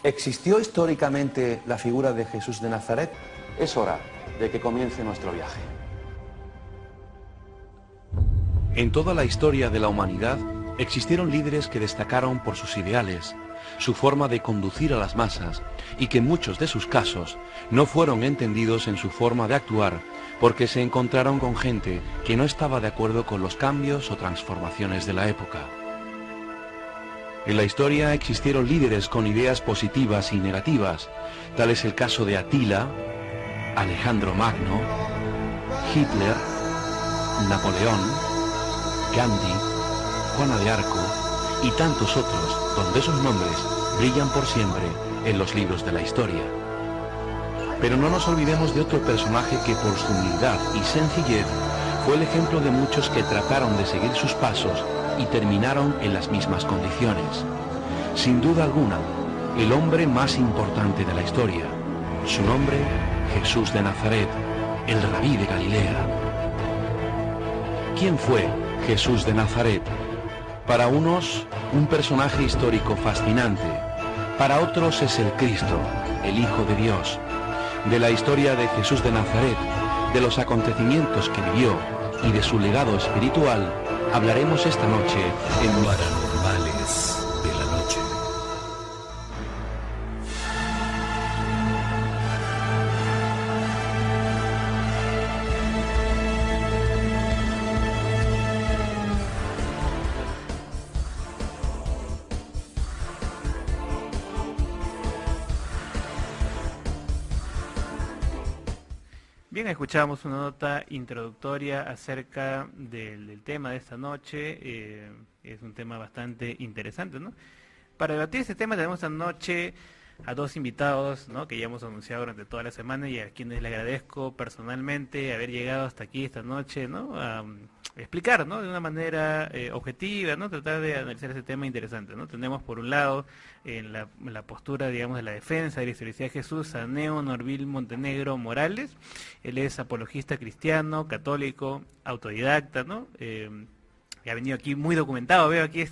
¿Existió históricamente la figura de Jesús de Nazaret? Es hora de que comience nuestro viaje. En toda la historia de la humanidad existieron líderes que destacaron por sus ideales, su forma de conducir a las masas, y que en muchos de sus casos no fueron entendidos en su forma de actuar porque se encontraron con gente que no estaba de acuerdo con los cambios o transformaciones de la época. En la historia existieron líderes con ideas positivas y negativas, tal es el caso de Atila, Alejandro Magno, Hitler, Napoleón, Gandhi, Juana de Arco y tantos otros, donde esos nombres brillan por siempre en los libros de la historia. Pero no nos olvidemos de otro personaje que por su humildad y sencillez fue el ejemplo de muchos que trataron de seguir sus pasos y terminaron en las mismas condiciones. Sin duda alguna, el hombre más importante de la historia. Su nombre, Jesús de Nazaret, el rabí de Galilea. ¿Quién fue Jesús de Nazaret? Para unos, un personaje histórico fascinante. Para otros es el Cristo, el Hijo de Dios. De la historia de Jesús de Nazaret, de los acontecimientos que vivió y de su legado espiritual, hablaremos esta noche en Paranormales de la Noche. Bien, escuchamos una nota introductoria acerca del tema de esta noche. Es un tema bastante interesante, ¿no? Para debatir este tema tenemos esta noche a dos invitados, ¿no?, que ya hemos anunciado durante toda la semana y a quienes le agradezco personalmente haber llegado hasta aquí esta noche, ¿no?, a explicar, ¿no?, de una manera objetiva, ¿no?, tratar de analizar ese tema interesante, ¿no? Tenemos por un lado en la postura, digamos, de la defensa de la historicidad de Jesús a Neo Norville Montenegro Morales. Él es apologista cristiano, católico, autodidacta, ¿no? Ha venido aquí muy documentado, veo aquí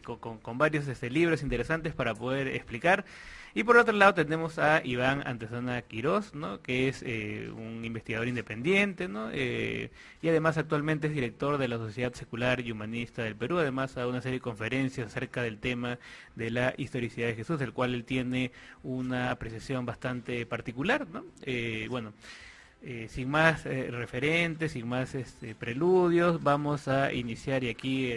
con varios libros interesantes para poder explicar. Y por otro lado tenemos a Iván Antezana Quirós, ¿no?, que es un investigador independiente, ¿no?, y además actualmente es director de la Sociedad Secular y Humanista del Perú. Además da una serie de conferencias acerca del tema de la historicidad de Jesús, del cual él tiene una apreciación bastante particular, ¿no? Sin más referentes, sin más preludios, vamos a iniciar, y aquí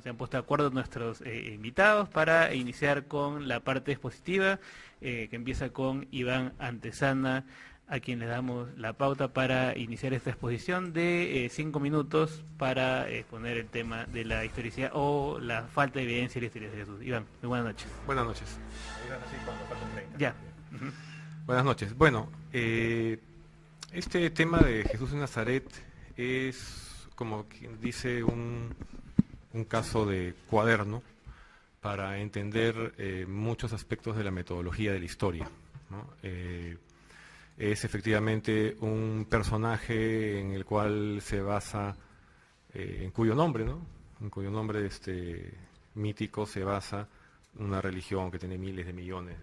se han puesto de acuerdo nuestros invitados para iniciar con la parte expositiva, que empieza con Iván Antezana, a quien le damos la pauta para iniciar esta exposición de 5 minutos para exponer el tema de la historicidad o la falta de evidencia de la historia de Jesús. Iván, muy buenas noches. Buenas noches. Ya. Buenas noches. Bueno, este tema de Jesús de Nazaret es, como quien dice, un caso de cuaderno para entender muchos aspectos de la metodología de la historia, ¿no? Es efectivamente un personaje en el cual se basa, en cuyo nombre, ¿no?, en cuyo nombre mítico se basa una religión que tiene miles de millones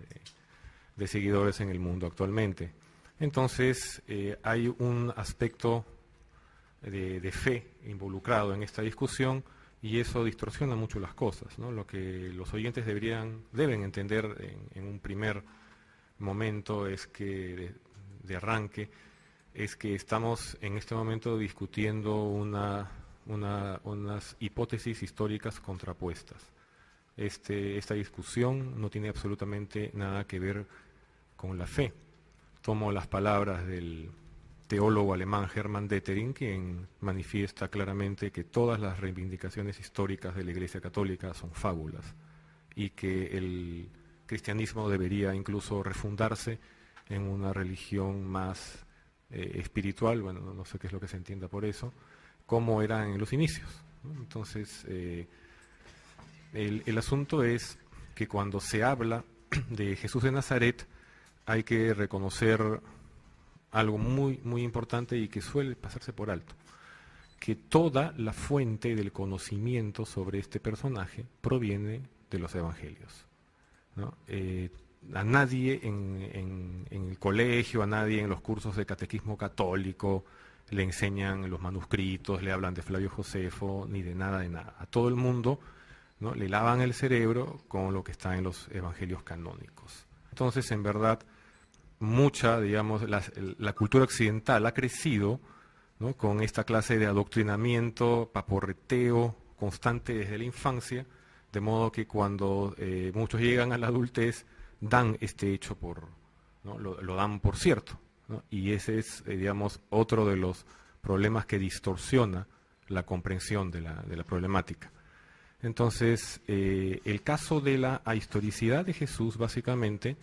de seguidores en el mundo actualmente. Entonces, hay un aspecto de fe involucrado en esta discusión y eso distorsiona mucho las cosas, ¿no? Lo que los oyentes deben entender en un primer momento es que, de arranque, es que estamos en este momento discutiendo unas hipótesis históricas contrapuestas. Esta discusión no tiene absolutamente nada que ver con la fe. Tomo las palabras del teólogo alemán Hermann Detering, quien manifiesta claramente que todas las reivindicaciones históricas de la Iglesia Católica son fábulas y que el cristianismo debería incluso refundarse en una religión más espiritual, bueno, no sé qué es lo que se entienda por eso, como era en los inicios, ¿no? Entonces, el asunto es que cuando se habla de Jesús de Nazaret, hay que reconocer algo muy, muy importante y que suele pasarse por alto, que toda la fuente del conocimiento sobre este personaje proviene de los evangelios, ¿no? a nadie en el colegio, a nadie en los cursos de catequismo católico le enseñan los manuscritos, le hablan de Flavio Josefo, ni de nada, de nada. A todo el mundo, ¿no?, le lavan el cerebro con lo que está en los evangelios canónicos. Entonces, en verdad, mucha, digamos, la cultura occidental ha crecido, ¿no?, con esta clase de adoctrinamiento, paporreteo constante desde la infancia, de modo que cuando muchos llegan a la adultez, dan este hecho ¿no?, lo dan por cierto, ¿no? Y ese es, digamos, otro de los problemas que distorsiona la comprensión de la problemática. Entonces, el caso de la ahistoricidad de Jesús, básicamente,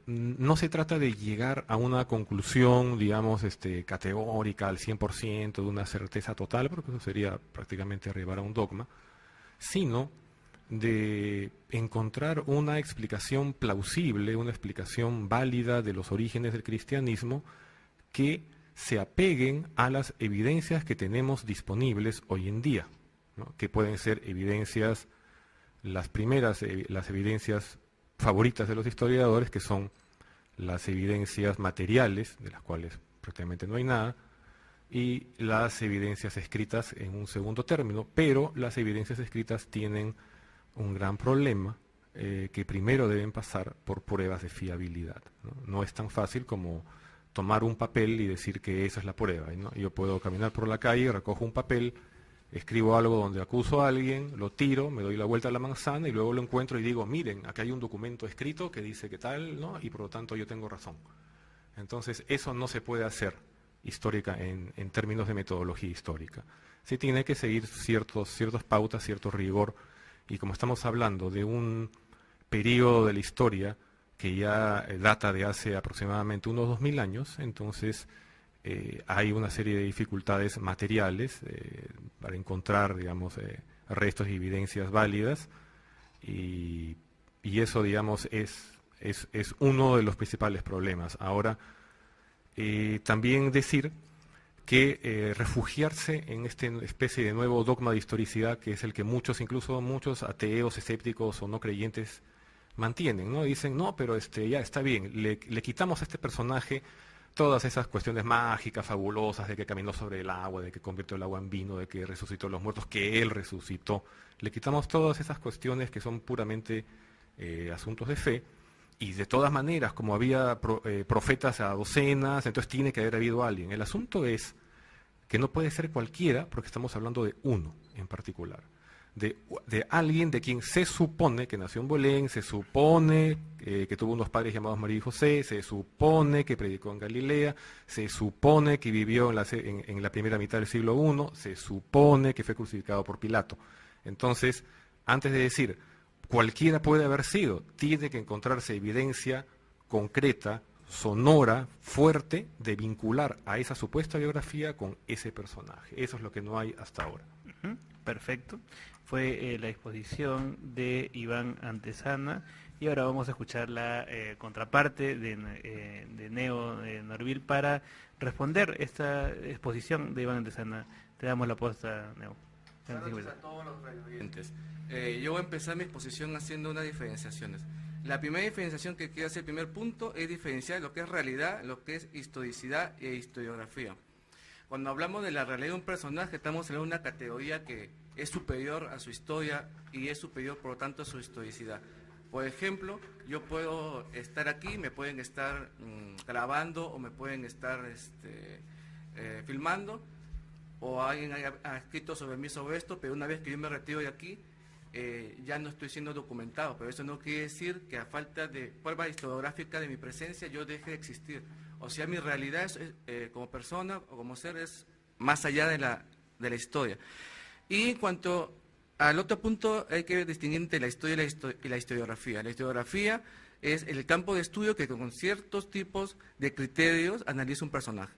no se trata de llegar a una conclusión, digamos, categórica al 100%, de una certeza total, porque eso sería prácticamente arribar a un dogma, sino de encontrar una explicación plausible, una explicación válida de los orígenes del cristianismo que se apeguen a las evidencias que tenemos disponibles hoy en día, ¿no?, que pueden ser evidencias, las primeras, las evidencias favoritas de los historiadores, que son las evidencias materiales, de las cuales prácticamente no hay nada, y las evidencias escritas en un segundo término, pero las evidencias escritas tienen un gran problema, que primero deben pasar por pruebas de fiabilidad, ¿no? No es tan fácil como tomar un papel y decir que esa es la prueba, ¿no? Yo puedo caminar por la calle, recojo un papel, escribo algo donde acuso a alguien, lo tiro, me doy la vuelta a la manzana y luego lo encuentro y digo, miren, acá hay un documento escrito que dice que tal, ¿no?, y por lo tanto yo tengo razón. Entonces, eso no se puede hacer histórica en términos de metodología histórica. Se tiene que seguir ciertas pautas, cierto rigor, y como estamos hablando de un periodo de la historia que ya data de hace aproximadamente unos 2000 años, entonces hay una serie de dificultades materiales para encontrar, digamos, restos y evidencias válidas, y eso, digamos, es uno de los principales problemas. Ahora, también decir que refugiarse en esta especie de nuevo dogma de historicidad, que es el que incluso muchos ateos, escépticos o no creyentes mantienen, ¿no? Dicen, no, pero ya está bien, le quitamos a este personaje todas esas cuestiones mágicas, fabulosas, de que caminó sobre el agua, de que convirtió el agua en vino, de que resucitó a los muertos, que él resucitó. Le quitamos todas esas cuestiones que son puramente asuntos de fe, y de todas maneras, como había profetas a docenas, entonces tiene que haber habido alguien. El asunto es que no puede ser cualquiera, porque estamos hablando de uno en particular. De alguien de quien se supone que nació en Belén, se supone que tuvo unos padres llamados María y José, se supone que predicó en Galilea, se supone que vivió en la primera mitad del siglo I, se supone que fue crucificado por Pilato. Entonces, antes de decir cualquiera puede haber sido, tiene que encontrarse evidencia concreta, sonora, fuerte, de vincular a esa supuesta biografía con ese personaje. Eso es lo que no hay hasta ahora. Perfecto. Fue la exposición de Iván Antezana, y ahora vamos a escuchar la contraparte de Neo Norville para responder esta exposición de Iván Antezana. Te damos la posta, Neo. Saludos a todos los radioyentes. Yo voy a empezar mi exposición haciendo unas diferenciaciones. La primera diferenciación que quiero hacer, el primer punto, es diferenciar lo que es realidad, lo que es historicidad e historiografía. Cuando hablamos de la realidad de un personaje, estamos hablando de una categoría que es superior a su historia y es superior, por lo tanto, a su historicidad. Por ejemplo, yo puedo estar aquí, me pueden estar grabando o me pueden estar filmando, o alguien ha escrito sobre mí sobre esto, pero una vez que yo me retiro de aquí, ya no estoy siendo documentado, pero eso no quiere decir que a falta de prueba historiográfica de mi presencia yo deje de existir. O sea, mi realidad como persona o como ser es más allá de la historia. Y en cuanto al otro punto, hay que distinguir entre la historia y la historiografía. La historiografía es el campo de estudio que con ciertos tipos de criterios analiza un personaje.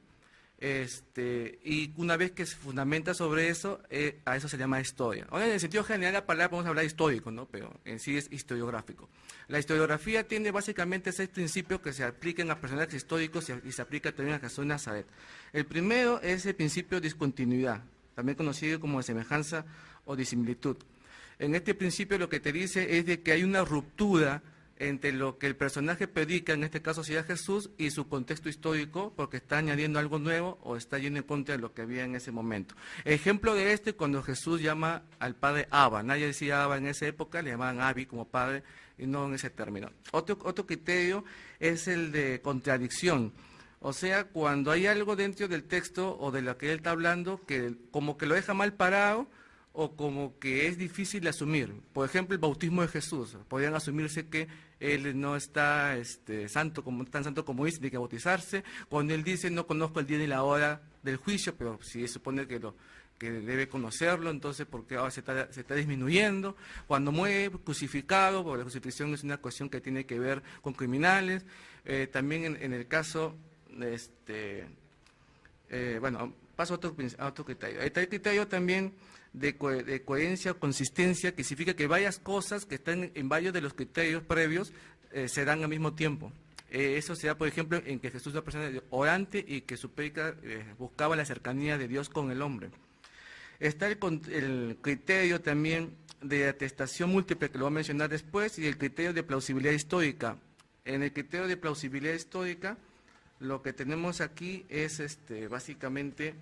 Y una vez que se fundamenta sobre eso, a eso se llama historia. Ahora, en el sentido general de la palabra podemos hablar de histórico, ¿no? Pero en sí es historiográfico. La historiografía tiene básicamente 6 principios que se aplican a personajes históricos y se aplica también a Jesús de Nazaret. El primero es el principio de discontinuidad, también conocido como de semejanza o disimilitud. En este principio lo que te dice es de que hay una ruptura entre lo que el personaje predica, en este caso sería Jesús, y su contexto histórico, porque está añadiendo algo nuevo o está yendo en contra de lo que había en ese momento. Ejemplo de cuando Jesús llama al padre Abba. Nadie decía Abba en esa época, le llamaban Abi como padre, y no en ese término. Otro criterio es el de contradicción. O sea, cuando hay algo dentro del texto o de lo que él está hablando que como que lo deja mal parado o como que es difícil de asumir. Por ejemplo, el bautismo de Jesús. Podrían asumirse que él no está tan santo como dice, tiene que bautizarse. Cuando él dice, no conozco el día ni la hora del juicio, pero si se supone que debe conocerlo, entonces ¿por qué ahora se está disminuyendo? Cuando muere crucificado, porque la crucifixión es una cuestión que tiene que ver con criminales. También en el caso... bueno, paso a otro criterio. Está el criterio también de coherencia o consistencia, que significa que varias cosas que están en varios de los criterios previos se dan al mismo tiempo. Eso se da, por ejemplo, en que Jesús es una persona orante y que su prédica buscaba la cercanía de Dios con el hombre. Está el criterio también de atestación múltiple, que lo voy a mencionar después, y el criterio de plausibilidad histórica. En el criterio de plausibilidad histórica, lo que tenemos aquí es básicamente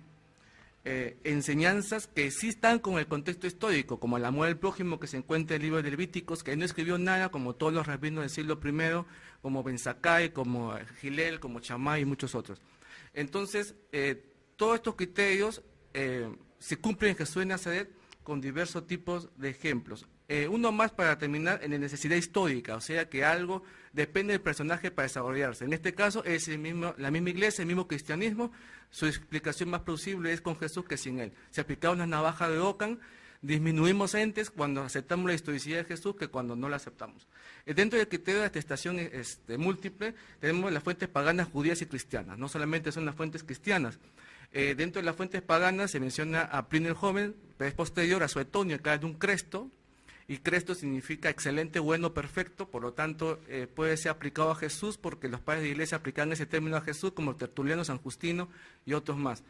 enseñanzas que sí están con el contexto histórico, como el amor al prójimo que se encuentra en el libro de Levíticos, que él no escribió nada, como todos los rabinos del siglo I, como Ben Zakkai, como Gilel, como Shammai y muchos otros. Entonces, todos estos criterios se cumplen en Jesús de Nazaret con diversos tipos de ejemplos. Uno más para terminar, en la necesidad histórica, o sea que algo depende del personaje para desarrollarse. En este caso es la misma iglesia, el mismo cristianismo. Su explicación más plausible es con Jesús que sin él. Si aplicamos la navaja de Ockham, disminuimos entes cuando aceptamos la historicidad de Jesús que cuando no la aceptamos. Dentro del criterio de atestación múltiple, tenemos las fuentes paganas, judías y cristianas. No solamente son las fuentes cristianas. Dentro de las fuentes paganas se menciona a Plinio el Joven, pero es posterior a Suetonio, que habla de un Cresto, y Cresto significa excelente, bueno, perfecto, por lo tanto puede ser aplicado a Jesús, porque los padres de la iglesia aplican ese término a Jesús, como Tertuliano, San Justino y otros más.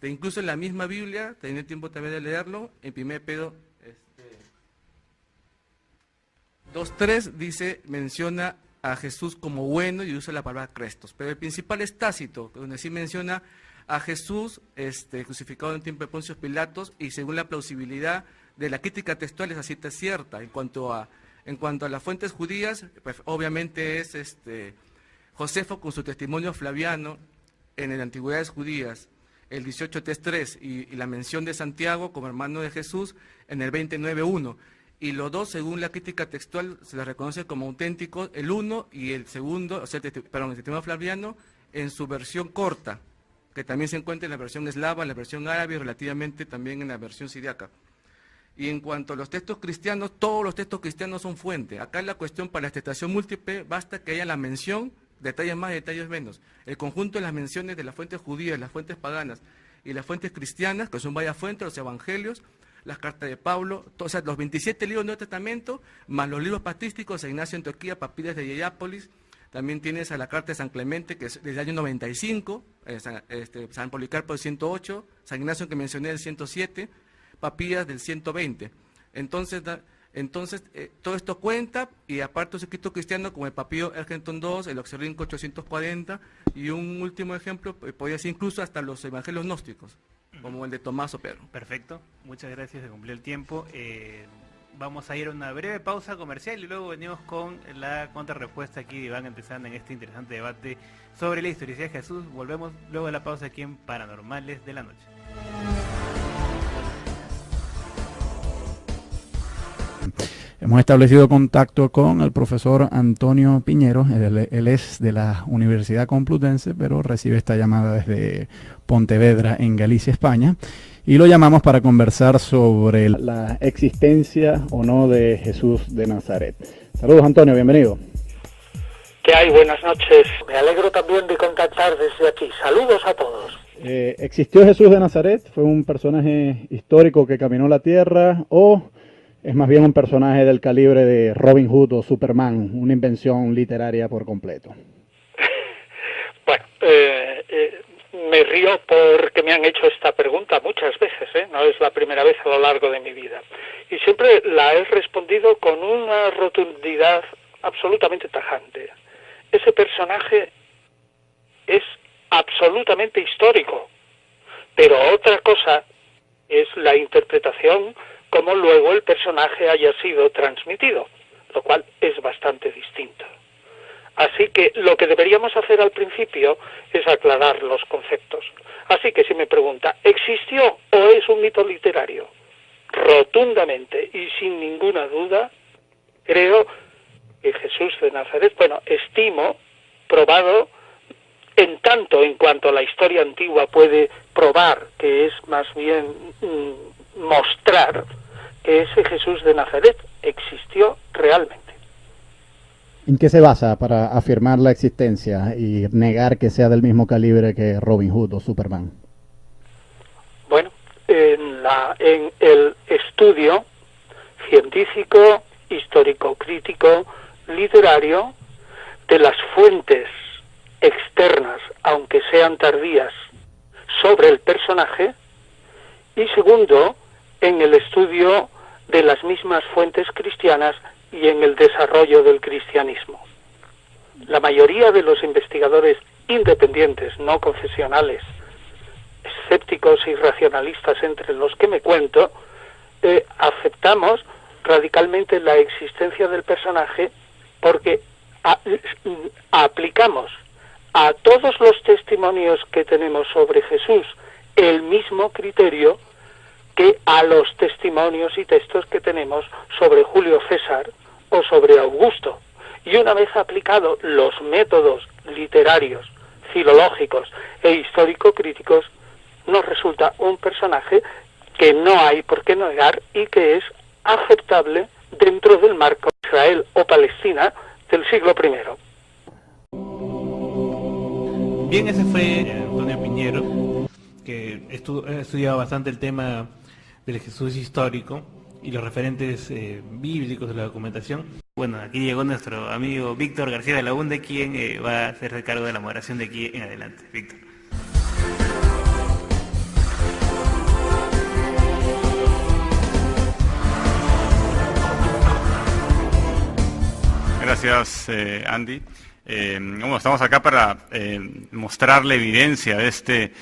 Incluso en la misma Biblia, teniendo tiempo también de leerlo, en 1 Pedro 2:3 menciona a Jesús como bueno y usa la palabra Crestos, pero el principal es Tácito, donde sí menciona a Jesús crucificado en tiempo de Poncio Pilatos, y según la plausibilidad de la crítica textual esa cita es cierta. En cuanto a las fuentes judías, pues obviamente es Josefo con su testimonio flaviano en las Antigüedades Judías, el 18.3.3, y la mención de Santiago como hermano de Jesús en el 29.1. Y los dos, según la crítica textual, se les reconoce como auténticos, el uno y el segundo, el testimonio flaviano en su versión corta, que también se encuentra en la versión eslava, en la versión árabe y relativamente también en la versión siríaca. Y en cuanto a los textos cristianos, todos los textos cristianos son fuente. Acá la cuestión para la atestación múltiple, basta que haya la mención, detalles más, detalles menos. El conjunto de las menciones de las fuentes judías, las fuentes paganas y las fuentes cristianas, que son varias fuentes, los evangelios, las cartas de Pablo, o sea, los 27 libros del Nuevo Testamento, más los libros patrísticos, San Ignacio de Antioquía, Papiras de Hierápolis. También tienes a la carta de San Clemente, que es del año 95, San Policarpo del 108, San Ignacio que mencioné del 107, Papías del 120. Entonces todo esto cuenta, y aparte los escritos cristianos como el Papío Ergenton II, el Oxerrinco 840, y un último ejemplo, podría ser incluso hasta los evangelios gnósticos, como el de Tomás o Pedro. Perfecto, muchas gracias, se cumplió el tiempo. Vamos a ir a una breve pausa comercial y luego venimos con la contrarrespuesta aquí de Iván, empezando en este interesante debate sobre la historicidad de Jesús. Volvemos luego de la pausa aquí en Paranormales de la Noche. Hemos establecido contacto con el profesor Antonio Piñero. Él es de la Universidad Complutense, pero recibe esta llamada desde Pontevedra, en Galicia, España. Y lo llamamos para conversar sobre la existencia o no de Jesús de Nazaret. Saludos, Antonio, bienvenido. ¿Qué hay? Buenas noches. Me alegro también de contactar desde aquí. Saludos a todos. ¿Existió Jesús de Nazaret? ¿Fue un personaje histórico que caminó la tierra o es más bien un personaje del calibre de Robin Hood o Superman, una invención literaria por completo? Bueno, me río porque me han hecho esta pregunta muchas veces, no es la primera vez a lo largo de mi vida. Y siempre la he respondido con una rotundidad absolutamente tajante. Ese personaje es absolutamente histórico, pero otra cosa es la interpretación como luego el personaje haya sido transmitido, lo cual es bastante distinto. Así que lo que deberíamos hacer al principio es aclarar los conceptos. Así que si me pregunta, ¿existió o es un mito literario? Rotundamente y sin ninguna duda, creo que Jesús de Nazaret, estimo, probado, en tanto en cuanto la historia antigua puede probar, que es más bien mostrar que ese Jesús de Nazaret existió realmente. ¿En qué se basa para afirmar la existencia y negar que sea del mismo calibre que Robin Hood o Superman? Bueno, en el estudio científico, histórico-crítico, literario, de las fuentes externas, aunque sean tardías, sobre el personaje, y segundo, en el estudio de las mismas fuentes cristianas y en el desarrollo del cristianismo. La mayoría de los investigadores independientes, no confesionales, escépticos y racionalistas entre los que me cuento, aceptamos radicalmente la existencia del personaje porque aplicamos a todos los testimonios que tenemos sobre Jesús el mismo criterio que a los testimonios y textos que tenemos sobre Julio César o sobre Augusto. Y una vez aplicados los métodos literarios, filológicos e histórico-críticos, nos resulta un personaje que no hay por qué negar y que es aceptable dentro del marco de Israel o Palestina del siglo I. Bien, ese fue Antonio Piñero, que ha estudiado bastante el tema del Jesús histórico y los referentes bíblicos de la documentación. Bueno, aquí llegó nuestro amigo Víctor García de la Hunde, quien va a hacerse cargo de la moderación de aquí en adelante. Víctor. Gracias, Andy. Bueno, estamos acá para mostrar la evidencia de este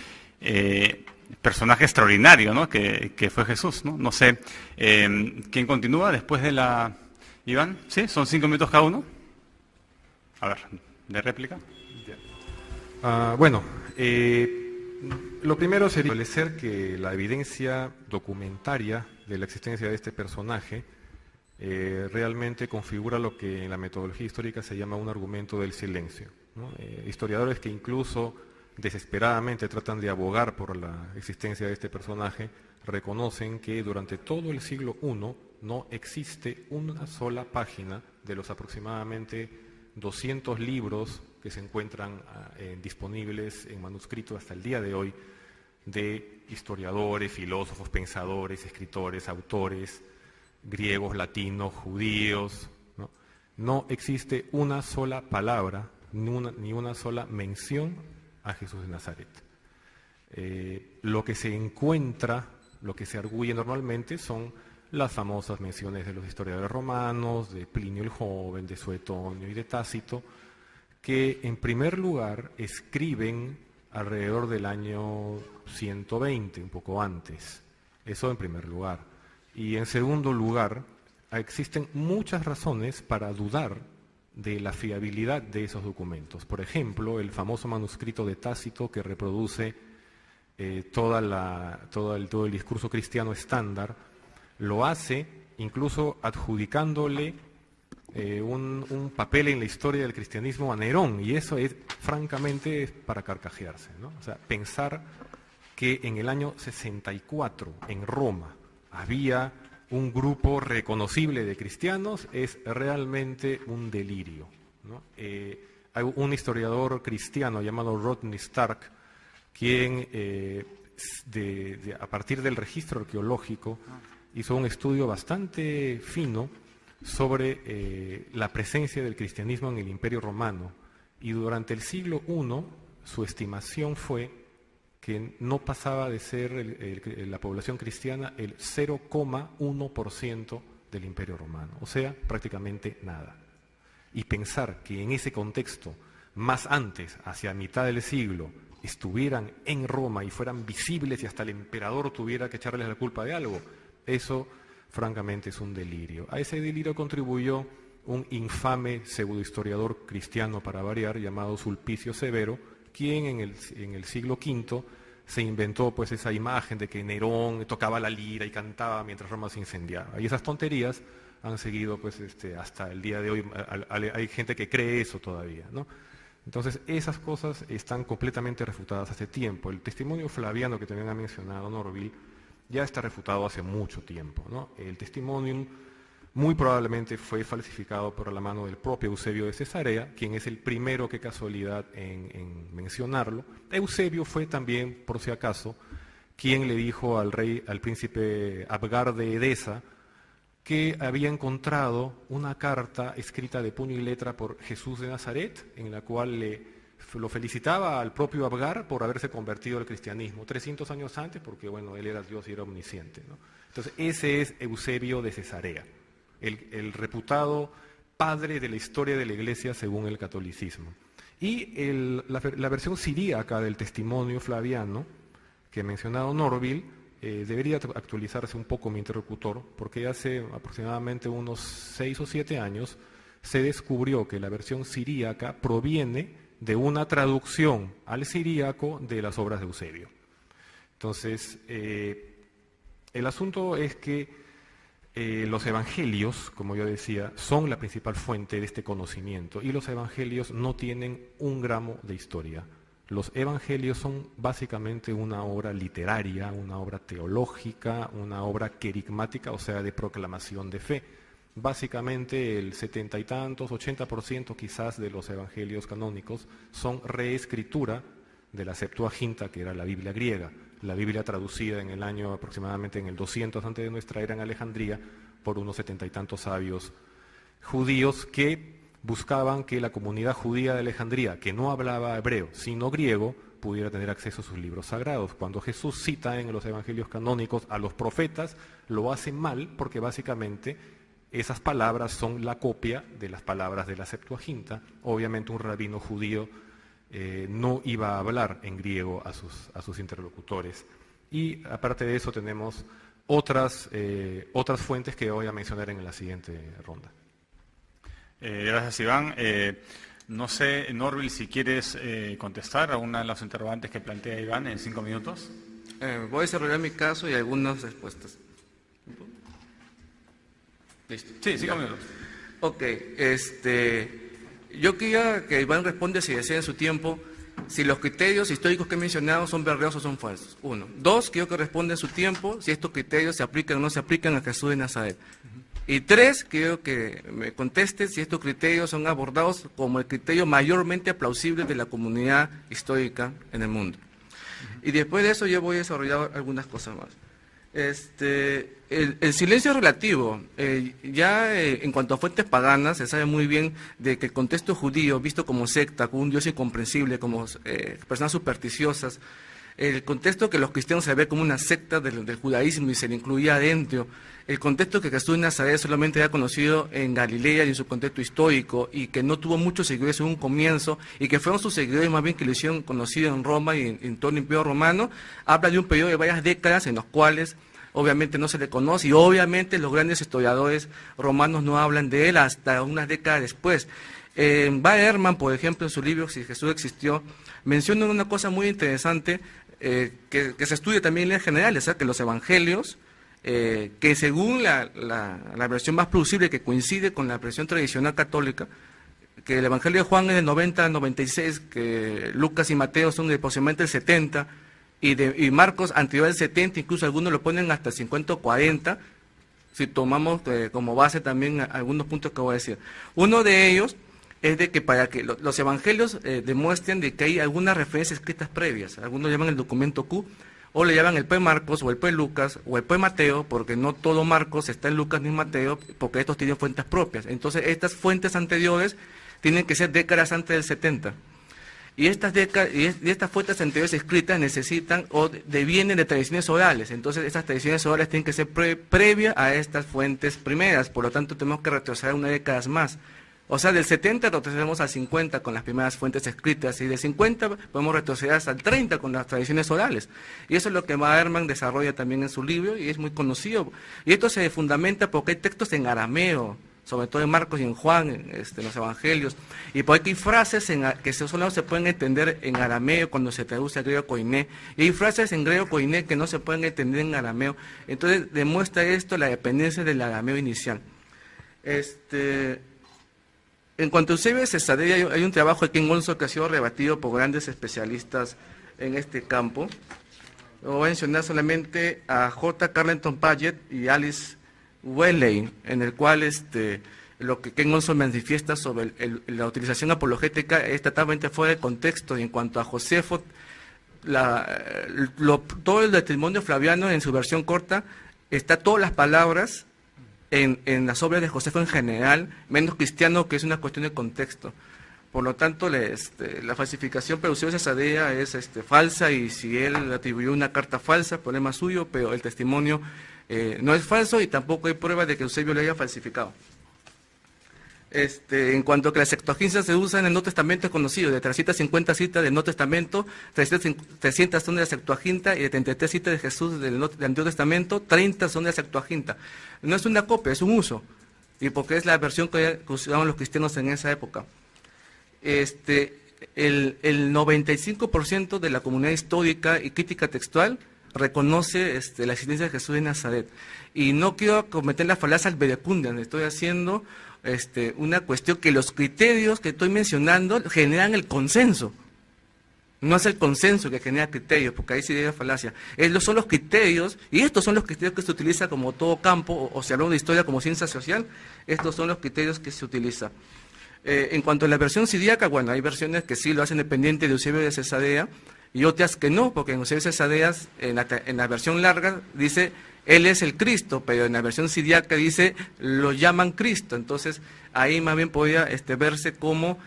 personaje extraordinario, ¿no? que fue Jesús, ¿no? No sé, ¿quién continúa después de la... Iván? ¿Sí? ¿Son 5 minutos cada uno? A ver, ¿de réplica? Lo primero sería establecer que la evidencia documentaria de la existencia de este personaje realmente configura lo que en la metodología histórica se llama un argumento del silencio, ¿no? Historiadores que incluso desesperadamente tratan de abogar por la existencia de este personaje reconocen que durante todo el siglo I no existe una sola página de los aproximadamente 200 libros que se encuentran disponibles en manuscrito hasta el día de hoy de historiadores, filósofos, pensadores, escritores, autores, griegos, latinos, judíos. No existe una sola palabra ni una sola mención a Jesús de Nazaret. Lo que se encuentra, lo que se arguye normalmente son las famosas menciones de los historiadores romanos, de Plinio el Joven, de Suetonio y de Tácito, que en primer lugar escriben alrededor del año 120, un poco antes. Eso en primer lugar. Y en segundo lugar, existen muchas razones para dudar de la fiabilidad de esos documentos. Por ejemplo, el famoso manuscrito de Tácito que reproduce todo el discurso cristiano estándar, lo hace incluso adjudicándole un papel en la historia del cristianismo a Nerón, y eso es francamente para carcajearse, ¿no? O sea, pensar que en el año 64 en Roma había un grupo reconocible de cristianos es realmente un delirio, ¿no? Hay un historiador cristiano llamado Rodney Stark, quien a partir del registro arqueológico hizo un estudio bastante fino sobre la presencia del cristianismo en el Imperio Romano, y durante el siglo I su estimación fue que no pasaba de ser la población cristiana el 0,1% del Imperio Romano, o sea, prácticamente nada. y pensar que en ese contexto, más antes, hacia mitad del siglo, estuvieran en Roma y fueran visibles y hasta el emperador tuviera que echarles la culpa de algo, eso francamente es un delirio. A ese delirio contribuyó un infame pseudohistoriador cristiano, para variar, llamado Sulpicio Severo, quien en el siglo V se inventó pues esa imagen de que Nerón tocaba la lira y cantaba mientras Roma se incendiaba. Y esas tonterías han seguido pues hasta el día de hoy. Hay gente que cree eso todavía, ¿no? Entonces esas cosas están completamente refutadas hace tiempo. El testimonio flaviano que también ha mencionado Norville ya está refutado hace mucho tiempo, ¿no? El testimonium muy probablemente fue falsificado por la mano del propio Eusebio de Cesarea, quien es el primero, qué casualidad, en mencionarlo. Eusebio fue también, por si acaso, quien le dijo al príncipe Abgar de Edesa, que había encontrado una carta escrita de puño y letra por Jesús de Nazaret, en la cual lo felicitaba al propio Abgar por haberse convertido al cristianismo 300 años antes, porque bueno, él era Dios y era omnisciente, ¿no? Entonces ese es Eusebio de Cesarea, el reputado padre de la historia de la Iglesia según el catolicismo. Y la versión siríaca del testimonio flaviano que ha mencionado Norville, debería actualizarse un poco mi interlocutor, porque hace aproximadamente unos 6 o 7 años se descubrió que la versión siríaca proviene de una traducción al siríaco de las obras de Eusebio. Entonces, el asunto es que los evangelios, como yo decía, son la principal fuente de este conocimiento, y los evangelios no tienen un gramo de historia. Los evangelios son básicamente una obra literaria, una obra teológica, una obra querigmática, o sea, de proclamación de fe. Básicamente el 70 y tantos, 80% quizás de los evangelios canónicos son reescritura de la Septuaginta, que era la Biblia griega, la Biblia traducida en el año aproximadamente en el 200 antes de nuestra era en Alejandría por unos 70 y tantos sabios judíos que buscaban que la comunidad judía de Alejandría, que no hablaba hebreo, sino griego, pudiera tener acceso a sus libros sagrados. Cuando Jesús cita en los evangelios canónicos a los profetas, lo hace mal porque básicamente esas palabras son la copia de las palabras de la Septuaginta. Obviamente un rabino judío no iba a hablar en griego a sus interlocutores. Y aparte de eso tenemos otras fuentes que voy a mencionar en la siguiente ronda. Gracias, Iván. No sé, Norville, si quieres contestar a una de las interrogantes que plantea Iván en 5 minutos. Voy a desarrollar mi caso y algunas respuestas. ¿Listo? Sí, 5 minutos. Ok, yo quería que Iván responda, si desea en su tiempo, si los criterios históricos que he mencionado son verdaderos o son falsos. 1. 2, quiero que responda en su tiempo si estos criterios se aplican o no se aplican a Jesús de Nazaret. Y 3, quiero que me conteste si estos criterios son abordados como el criterio mayormente plausible de la comunidad histórica en el mundo. Y después de eso yo voy a desarrollar algunas cosas más. El silencio relativo, en cuanto a fuentes paganas, se sabe muy bien de que el contexto judío, visto como secta, como un Dios incomprensible, como personas supersticiosas, el contexto que los cristianos se ve como una secta del judaísmo y se le incluía adentro, el contexto que Jesús de Nazaret solamente era conocido en Galilea y en su contexto histórico, y que no tuvo muchos seguidores en un comienzo, y que fueron sus seguidores más bien que lo hicieron conocido en Roma y en todo el Imperio Romano, habla de un periodo de varias décadas en los cuales obviamente no se le conoce, y obviamente los grandes historiadores romanos no hablan de él hasta unas décadas después. Baerman, por ejemplo, en su libro Si Jesús existió, menciona una cosa muy interesante que se estudia también en general, que los evangelios, que según la versión más plausible, que coincide con la versión tradicional católica, que el evangelio de Juan es del 90 al 96, que Lucas y Mateo son de aproximadamente el 70, y Marcos anterior al 70, incluso algunos lo ponen hasta el 50 o 40, si tomamos como base también algunos puntos que voy a decir. Uno de ellos es de que para que los evangelios demuestren de que hay algunas referencias escritas previas, algunos llaman el documento Q, o le llaman el P Marcos, o el P Lucas, o el P Mateo, porque no todo Marcos está en Lucas ni en Mateo, porque estos tienen fuentes propias. Entonces estas fuentes anteriores tienen que ser décadas antes del 70. Y estas fuentes anteriores escritas necesitan o devienen de tradiciones orales. Entonces estas tradiciones orales tienen que ser previas a estas fuentes primeras. Por lo tanto tenemos que retroceder una década más. O sea, del 70 retrocedemos al 50 con las primeras fuentes escritas, y del 50 podemos retroceder hasta el 30 con las tradiciones orales. Y eso es lo que Maherman desarrolla también en su libro, y es muy conocido. Y esto se fundamenta porque hay textos en arameo, sobre todo en Marcos y en Juan, en los evangelios, y porque hay frases que solo se pueden entender en arameo cuando se traduce al griego koiné, y hay frases en griego koiné que no se pueden entender en arameo. Entonces demuestra esto la dependencia del arameo inicial. En cuanto a Eusebio de Cesarea, hay un trabajo aquí en Olso que ha sido rebatido por grandes especialistas en este campo. Voy a mencionar solamente a J. Carleton Paget y Alice Welley, en el cual lo que Ken Olson manifiesta sobre la utilización apologética es totalmente fuera de contexto. Y en cuanto a Josefo, todo el testimonio flaviano en su versión corta está todas las palabras en las obras de Josefo en general, menos Cristiano, que es una cuestión de contexto. Por lo tanto, la falsificación por Eusebio de Cesarea es falsa, y si él atribuyó una carta falsa, problema suyo, pero el testimonio no es falso, y tampoco hay prueba de que Eusebio lo haya falsificado. En cuanto a que la Septuaginta se usa en el Nuevo Testamento, es conocido: de 350 citas del Nuevo Testamento, 300 son de la Septuaginta, y de 33 citas de Jesús del Antiguo Testamento, 30 son de la Septuaginta. No es una copia, es un uso, y porque es la versión que usaban los cristianos en esa época. El 95% de la comunidad histórica y crítica textual reconoce la existencia de Jesús de Nazaret. Y no quiero cometer la falacia albedecundia, estoy haciendo una cuestión que los criterios que estoy mencionando generan el consenso. No es el consenso que genera criterios, porque ahí sí hay falacia. Son los criterios, y estos son los criterios que se utiliza como todo campo, o si hablamos de historia como ciencia social, estos son los criterios que se utilizan. En cuanto a la versión siríaca, bueno, hay versiones que sí lo hacen dependiente de Eusebio de Cesarea, y otras que no, porque en Eusebio de Cesarea, en la versión larga, dice: Él es el Cristo, pero en la versión siríaca dice: lo llaman Cristo. Entonces, ahí más bien podría verse como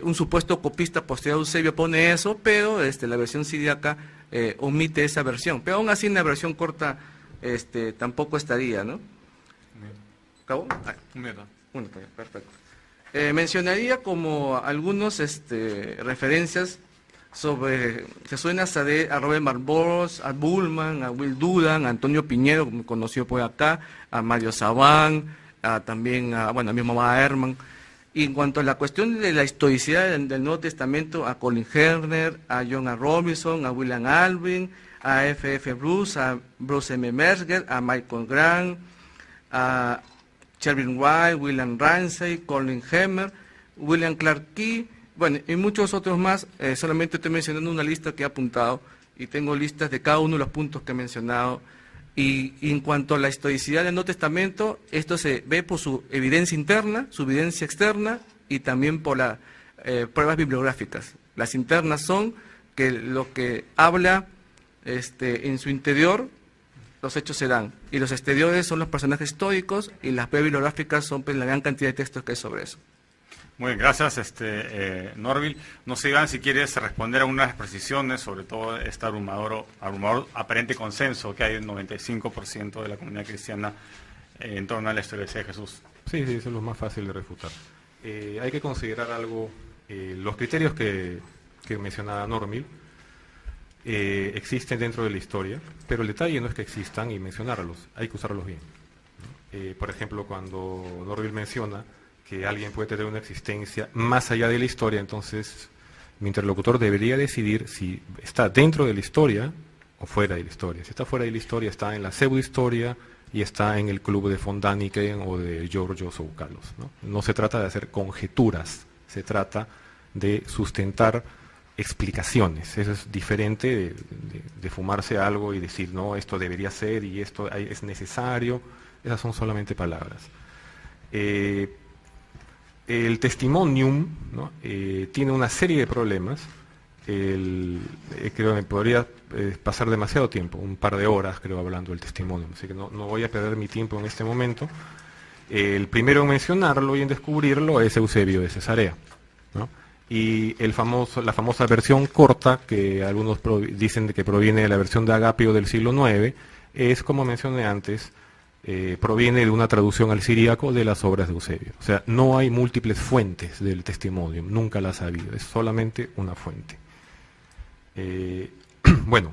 un supuesto copista posterior a Eusebio pone eso, pero la versión siríaca omite esa versión. Pero aún así en la versión corta tampoco estaría, ¿no? ¿Acabó? Bueno, perfecto. Mencionaría como algunos referencias sobre Jesús de Nazaret a Robert Barboros, a Bullman, a Will Dudan, a Antonio Piñero, conocido por acá, a Mario Sabán, también a mismo Maherman. Y en cuanto a la cuestión de la historicidad del Nuevo Testamento, a Colin Herner, a John A. Robinson, a William Alvin, a F.F. Bruce, a Bruce M. Metzger, a Michael Grant, a Sherwin White, William Ramsey, Colin Hemmer, William Clark Key, bueno, y muchos otros más. Solamente estoy mencionando una lista que he apuntado, y tengo listas de cada uno de los puntos que he mencionado. Y en cuanto a la historicidad del Nuevo Testamento, esto se ve por su evidencia interna, su evidencia externa, y también por las pruebas bibliográficas. Las internas son que lo que habla en su interior, los hechos se dan, y los exteriores son los personajes históricos, y las pruebas bibliográficas son la gran cantidad de textos que hay sobre eso. Muy bien, gracias, Norville. No sé, Iván, si quieres responder a unas precisiones, sobre todo este abrumador aparente consenso que hay del 95% de la comunidad cristiana en torno a la historia de Jesús. Sí, eso es lo más fácil de refutar. Hay que considerar algo, los criterios que mencionaba Norville existen dentro de la historia, pero el detalle no es que existan y mencionarlos, hay que usarlos bien, ¿no? Por ejemplo, cuando Norville menciona que alguien puede tener una existencia más allá de la historia, entonces mi interlocutor debería decidir si está dentro de la historia o fuera de la historia. Si está fuera de la historia, está en la pseudohistoria y está en el club de von Däniken o de Georgios Oukalos, ¿no? No se trata de hacer conjeturas, se trata de sustentar explicaciones. Eso es diferente de fumarse algo y decir, no, esto debería ser y esto es necesario. Esas son solamente palabras. El testimonium, ¿no? Tiene una serie de problemas. Creo que me podría pasar demasiado tiempo, un par de horas creo hablando del testimonio, así que no voy a perder mi tiempo en este momento. El primero en mencionarlo y en descubrirlo es Eusebio de Cesarea, ¿no? Y la famosa versión corta, que algunos dicen que proviene de la versión de Agapio del siglo IX, es, como mencioné antes, proviene de una traducción al siríaco de las obras de Eusebio. O sea, no hay múltiples fuentes del Testimonium, nunca las ha habido, es solamente una fuente. Bueno,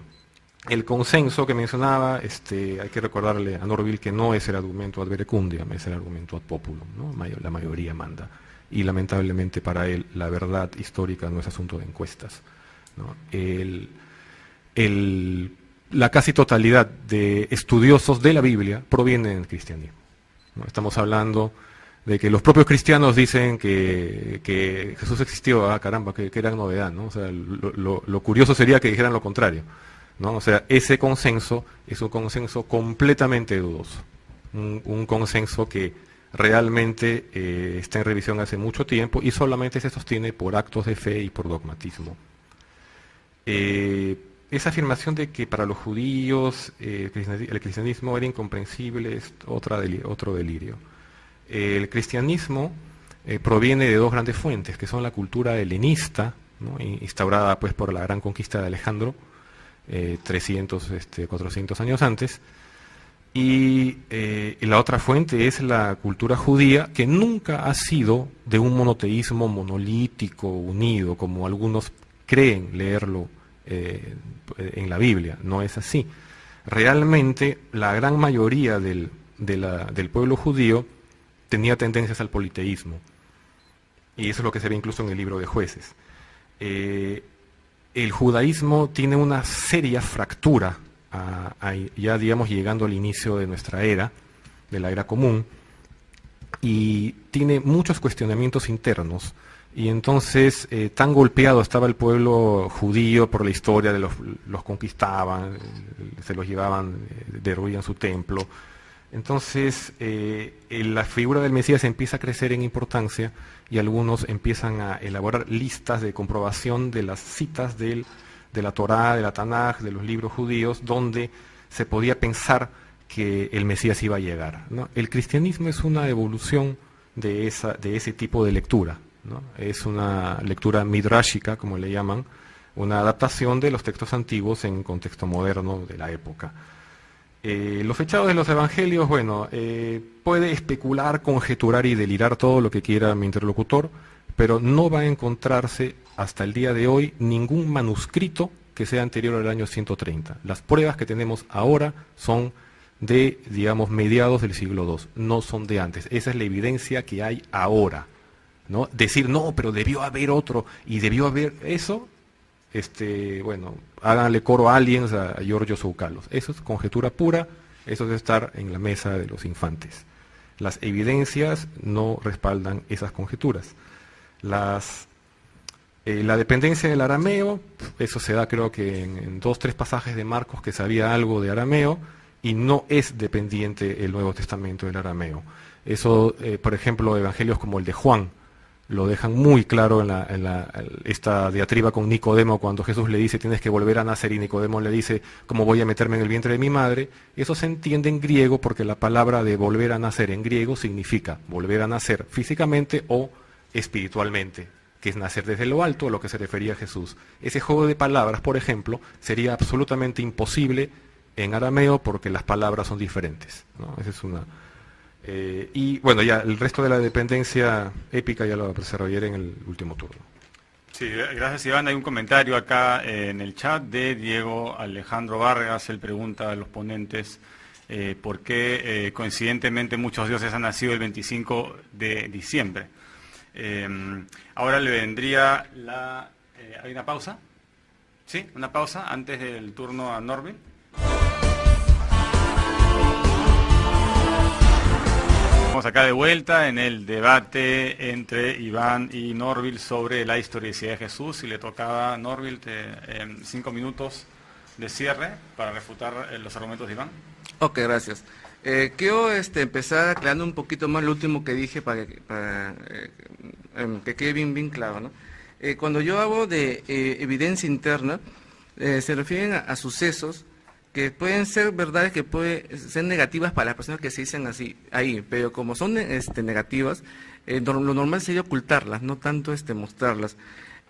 el consenso que mencionaba, hay que recordarle a Norville que no es el argumento ad verecundiam, es el argumento ad populum, ¿no? La mayoría manda. Y lamentablemente para él la verdad histórica no es asunto de encuestas, ¿no? La casi totalidad de estudiosos de la Biblia provienen del cristianismo, ¿no? Estamos hablando de que los propios cristianos dicen que Jesús existió, caramba, que gran novedad, ¿no? O sea, lo curioso sería que dijeran lo contrario, ¿no? O sea, ese consenso es un consenso completamente dudoso, un consenso que realmente está en revisión hace mucho tiempo y solamente se sostiene por actos de fe y por dogmatismo. Esa afirmación de que para los judíos el cristianismo era incomprensible es otro delirio. El cristianismo proviene de dos grandes fuentes, que son la cultura helenista, ¿no? Instaurada pues por la gran conquista de Alejandro, 300, 400 años antes, y la otra fuente es la cultura judía, que nunca ha sido de un monoteísmo monolítico, unido, como algunos creen leerlo en la Biblia. No es así. Realmente la gran mayoría del pueblo judío tenía tendencias al politeísmo, y eso es lo que se ve incluso en el libro de Jueces. El judaísmo tiene una seria fractura, ya digamos llegando al inicio de nuestra era, de la era común, y tiene muchos cuestionamientos internos. Y entonces tan golpeado estaba el pueblo judío por la historia de los conquistaban, se los llevaban, derruían su templo. Entonces la figura del Mesías empieza a crecer en importancia y algunos empiezan a elaborar listas de comprobación de las citas de la Torá, de la Tanaj, de los libros judíos, donde se podía pensar que el Mesías iba a llegar, ¿no? El cristianismo es una evolución de ese tipo de lectura, ¿no? Es una lectura midrashica, como le llaman, una adaptación de los textos antiguos en contexto moderno de la época. Los fechados de los evangelios, bueno, puede especular, conjeturar y delirar todo lo que quiera mi interlocutor, pero no va a encontrarse hasta el día de hoy ningún manuscrito que sea anterior al año 130. Las pruebas que tenemos ahora son de, digamos, mediados del siglo II, no son de antes. Esa es la evidencia que hay ahora, ¿no? Decir, no, pero debió haber otro, y debió haber eso, bueno, háganle coro a aliens a Giorgio Tsoukalos. Eso es conjetura pura, eso es estar en la mesa de los infantes. Las evidencias no respaldan esas conjeturas. La dependencia del arameo, eso se da creo que en 2 o 3 pasajes de Marcos que sabía algo de arameo, y no es dependiente el Nuevo Testamento del arameo. Eso, por ejemplo, evangelios como el de Juan lo dejan muy claro en esta diatriba con Nicodemo, cuando Jesús le dice tienes que volver a nacer, y Nicodemo le dice ¿cómo voy a meterme en el vientre de mi madre? Eso se entiende en griego porque la palabra de volver a nacer en griego significa volver a nacer físicamente o espiritualmente, que es nacer desde lo alto, a lo que se refería a Jesús. Ese juego de palabras, por ejemplo, sería absolutamente imposible en arameo porque las palabras son diferentes, ¿no? Esa es una... y bueno, ya el resto de la dependencia épica ya lo desarrollaré en el último turno. Sí, gracias Iván. Hay un comentario acá en el chat de Diego Alejandro Vargas. Él pregunta a los ponentes por qué coincidentemente muchos dioses han nacido el 25 de diciembre. Ahora le vendría ¿hay una pausa? ¿Sí? ¿Una pausa antes del turno a Norville? Estamos acá de vuelta en el debate entre Iván y Norville sobre la historicidad de Jesús, y le tocaba a Norville 5 minutos de cierre para refutar los argumentos de Iván. Ok, gracias. Quiero empezar aclarando un poquito más lo último que dije para que quede bien claro, ¿no? Cuando yo hablo de evidencia interna, se refieren a sucesos que pueden ser verdades que pueden ser negativas para las personas que se dicen así ahí, pero como son negativas, lo normal sería ocultarlas, no tanto mostrarlas.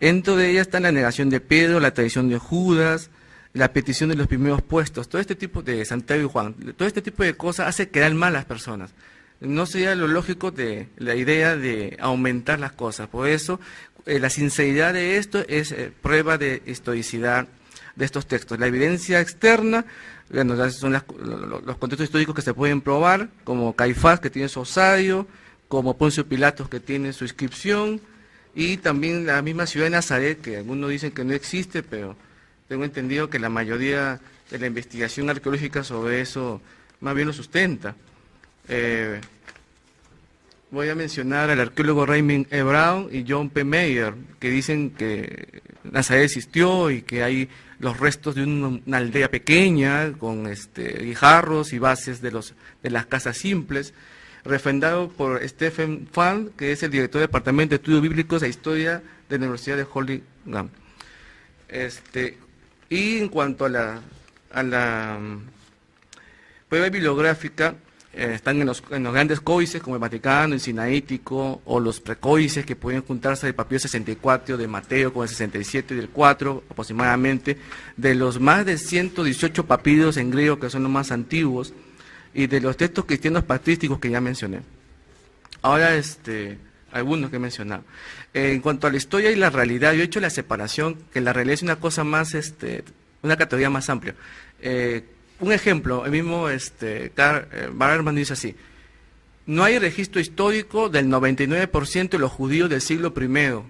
Dentro de ellas está la negación de Pedro, la traición de Judas, la petición de los primeros puestos, todo este tipo de Santiago y Juan, todo este tipo de cosas hace quedar mal a las personas. No sería lo lógico de la idea de aumentar las cosas. Por eso, la sinceridad de esto es prueba de historicidad de estos textos. La evidencia externa, bueno, son los contextos históricos que se pueden probar, como Caifás, que tiene su osario, como Poncio Pilatos, que tiene su inscripción, y también la misma ciudad de Nazaret, que algunos dicen que no existe, pero tengo entendido que la mayoría de la investigación arqueológica sobre eso más bien lo sustenta. Voy a mencionar al arqueólogo Raymond E. Brown y John P. Meyer, que dicen que Nazaret existió y que hay los restos de una aldea pequeña con guijarros y bases de las casas simples, refrendado por Stephen Fan, que es el director del Departamento de Estudios Bíblicos e Historia de la Universidad de Holyland. Y en cuanto a la prueba bibliográfica, están en los grandes códices como el Vaticano, el Sinaítico, o los precódices que pueden juntarse del papiro 64 de Mateo con el 67 y del 4 aproximadamente, de los más de 118 papiros en griego que son los más antiguos, y de los textos cristianos patrísticos que ya mencioné. Ahora, algunos que he mencionado. En cuanto a la historia y la realidad, yo he hecho la separación, que la realidad es una cosa más, una categoría más amplia. Un ejemplo, el mismo Karl Barman dice así: no hay registro histórico del 99% de los judíos del siglo I.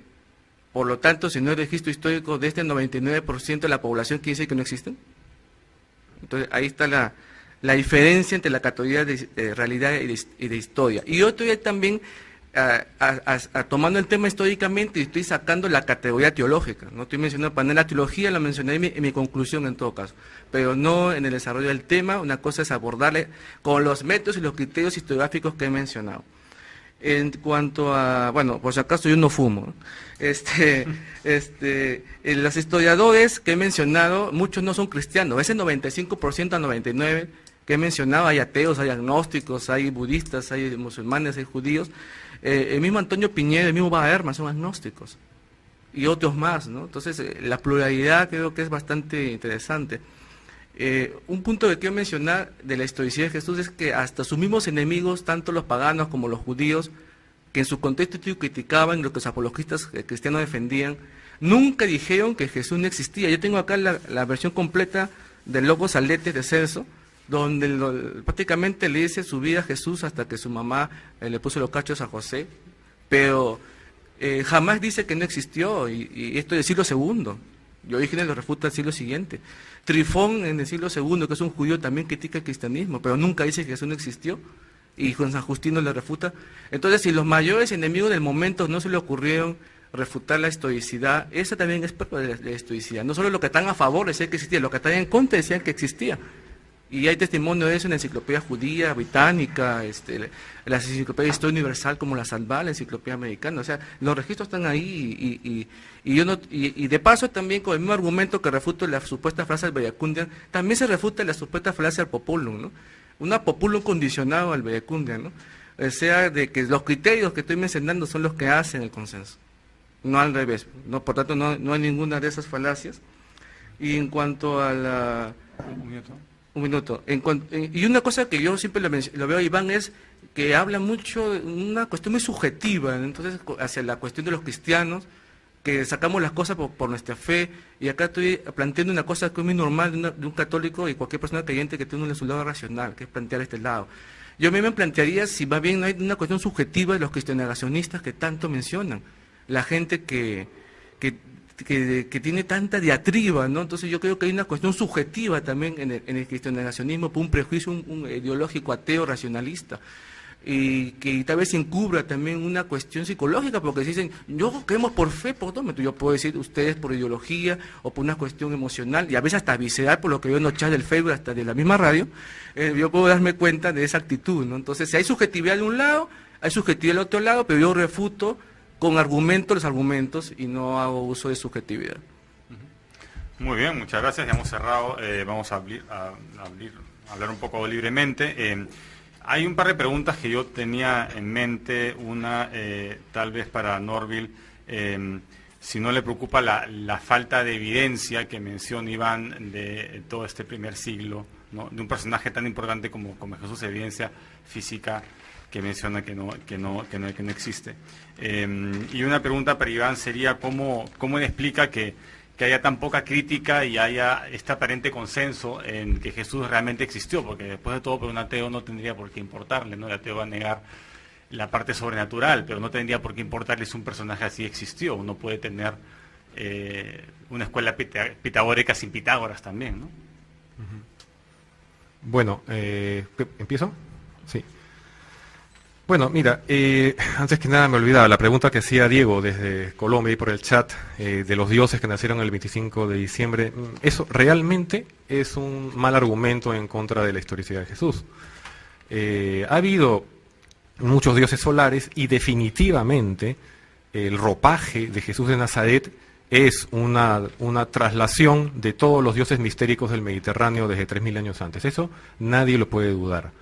Por lo tanto, si no hay registro histórico de este 99% de la población, ¿quiere decir que no existen? Entonces, ahí está la diferencia entre la categoría de realidad y de historia. Y yo estoy también tomando el tema históricamente y estoy sacando la categoría teológica. No estoy mencionando para la teología, la mencioné en mi conclusión en todo caso, pero no en el desarrollo del tema. Una cosa es abordarle con los métodos y los criterios historiográficos que he mencionado. En cuanto a, bueno, por si acaso yo no fumo, los historiadores que he mencionado, muchos no son cristianos, ese 95% a 99% que he mencionado, hay ateos, hay agnósticos, hay budistas, hay musulmanes, hay judíos. El mismo Antonio Piñero, el mismo Baerman son agnósticos, y otros más, ¿no? Entonces, la pluralidad creo que es bastante interesante. Un punto que quiero mencionar de la historicidad de Jesús es que hasta sus mismos enemigos, tanto los paganos como los judíos, que en su contexto histórico criticaban lo que los apologistas cristianos defendían, nunca dijeron que Jesús no existía. Yo tengo acá la versión completa del Logos Aletes de Celso, donde prácticamente le dice su vida a Jesús hasta que su mamá le puso los cachos a José, pero jamás dice que no existió, y esto es del siglo II. Orígenes lo refuta el siglo siguiente. Trifón en el siglo II, que es un judío, también critica el cristianismo, pero nunca dice que Jesús no existió, y con San Justino le refuta. Entonces, si los mayores enemigos del momento no se le ocurrieron refutar la historicidad, esa también es prueba de la historicidad. No solo lo que están a favor decían que existía, lo que están en contra decían que existía. Y hay testimonio de eso en la enciclopedia judía, británica, la enciclopedia de Historia Universal como la Salva, la enciclopedia americana. O sea, los registros están ahí y de paso también con el mismo argumento que refuta la supuesta frase del Verecundian, también se refuta la supuesta frase del populum, ¿no? Una populum condicionado al Verecundian, ¿no? O sea, de que los criterios que estoy mencionando son los que hacen el consenso, no al revés, ¿no? Por tanto, no hay ninguna de esas falacias. Y en cuanto a la... Un minuto. Y una cosa que yo siempre lo veo a Iván es que habla mucho de una cuestión muy subjetiva, ¿no? Entonces, hacia la cuestión de los cristianos, que sacamos las cosas por nuestra fe, y acá estoy planteando una cosa que es muy normal de un católico y cualquier persona creyente que tiene su lado racional, que es plantear este lado. Yo me plantearía si más bien no hay una cuestión subjetiva de los cristianegacionistas que tanto mencionan, la gente que tiene tanta diatriba, ¿no? Entonces yo creo que hay una cuestión subjetiva también en el cristianegacionismo, por un prejuicio un ideológico ateo racionalista, y que tal vez encubra también una cuestión psicológica, porque si dicen, yo creemos por fe, por todo, yo puedo decir ustedes por ideología o por una cuestión emocional, y a veces hasta visceral, por lo que veo en los chats del Facebook, hasta de la misma radio, yo puedo darme cuenta de esa actitud, ¿no? Entonces, si hay subjetividad de un lado, hay subjetividad del otro lado, pero yo refuto con argumentos los argumentos y no hago uso de subjetividad. Muy bien, muchas gracias. Ya hemos cerrado. Vamos a hablar un poco libremente. Hay un par de preguntas que yo tenía en mente. Una, tal vez para Norville. si no le preocupa la falta de evidencia que menciona Iván de todo este primer siglo, ¿no? De un personaje tan importante como Jesús, evidencia física que menciona que no existe. Y una pregunta para Iván sería ¿cómo él explica que haya tan poca crítica y haya este aparente consenso en que Jesús realmente existió? Porque después de todo, para un ateo no tendría por qué importarle, ¿no? El ateo va a negar la parte sobrenatural, pero no tendría por qué importarle si un personaje así existió. Uno puede tener una escuela pitagórica sin Pitágoras también, ¿no? Bueno, ¿empiezo? Sí. Bueno, mira, antes que nada me olvidaba la pregunta que hacía Diego desde Colombia y por el chat de los dioses que nacieron el 25 de diciembre. Eso realmente es un mal argumento en contra de la historicidad de Jesús. Ha habido muchos dioses solares y definitivamente el ropaje de Jesús de Nazaret es una traslación de todos los dioses mistéricos del Mediterráneo desde 3000 años antes. Eso nadie lo puede dudar.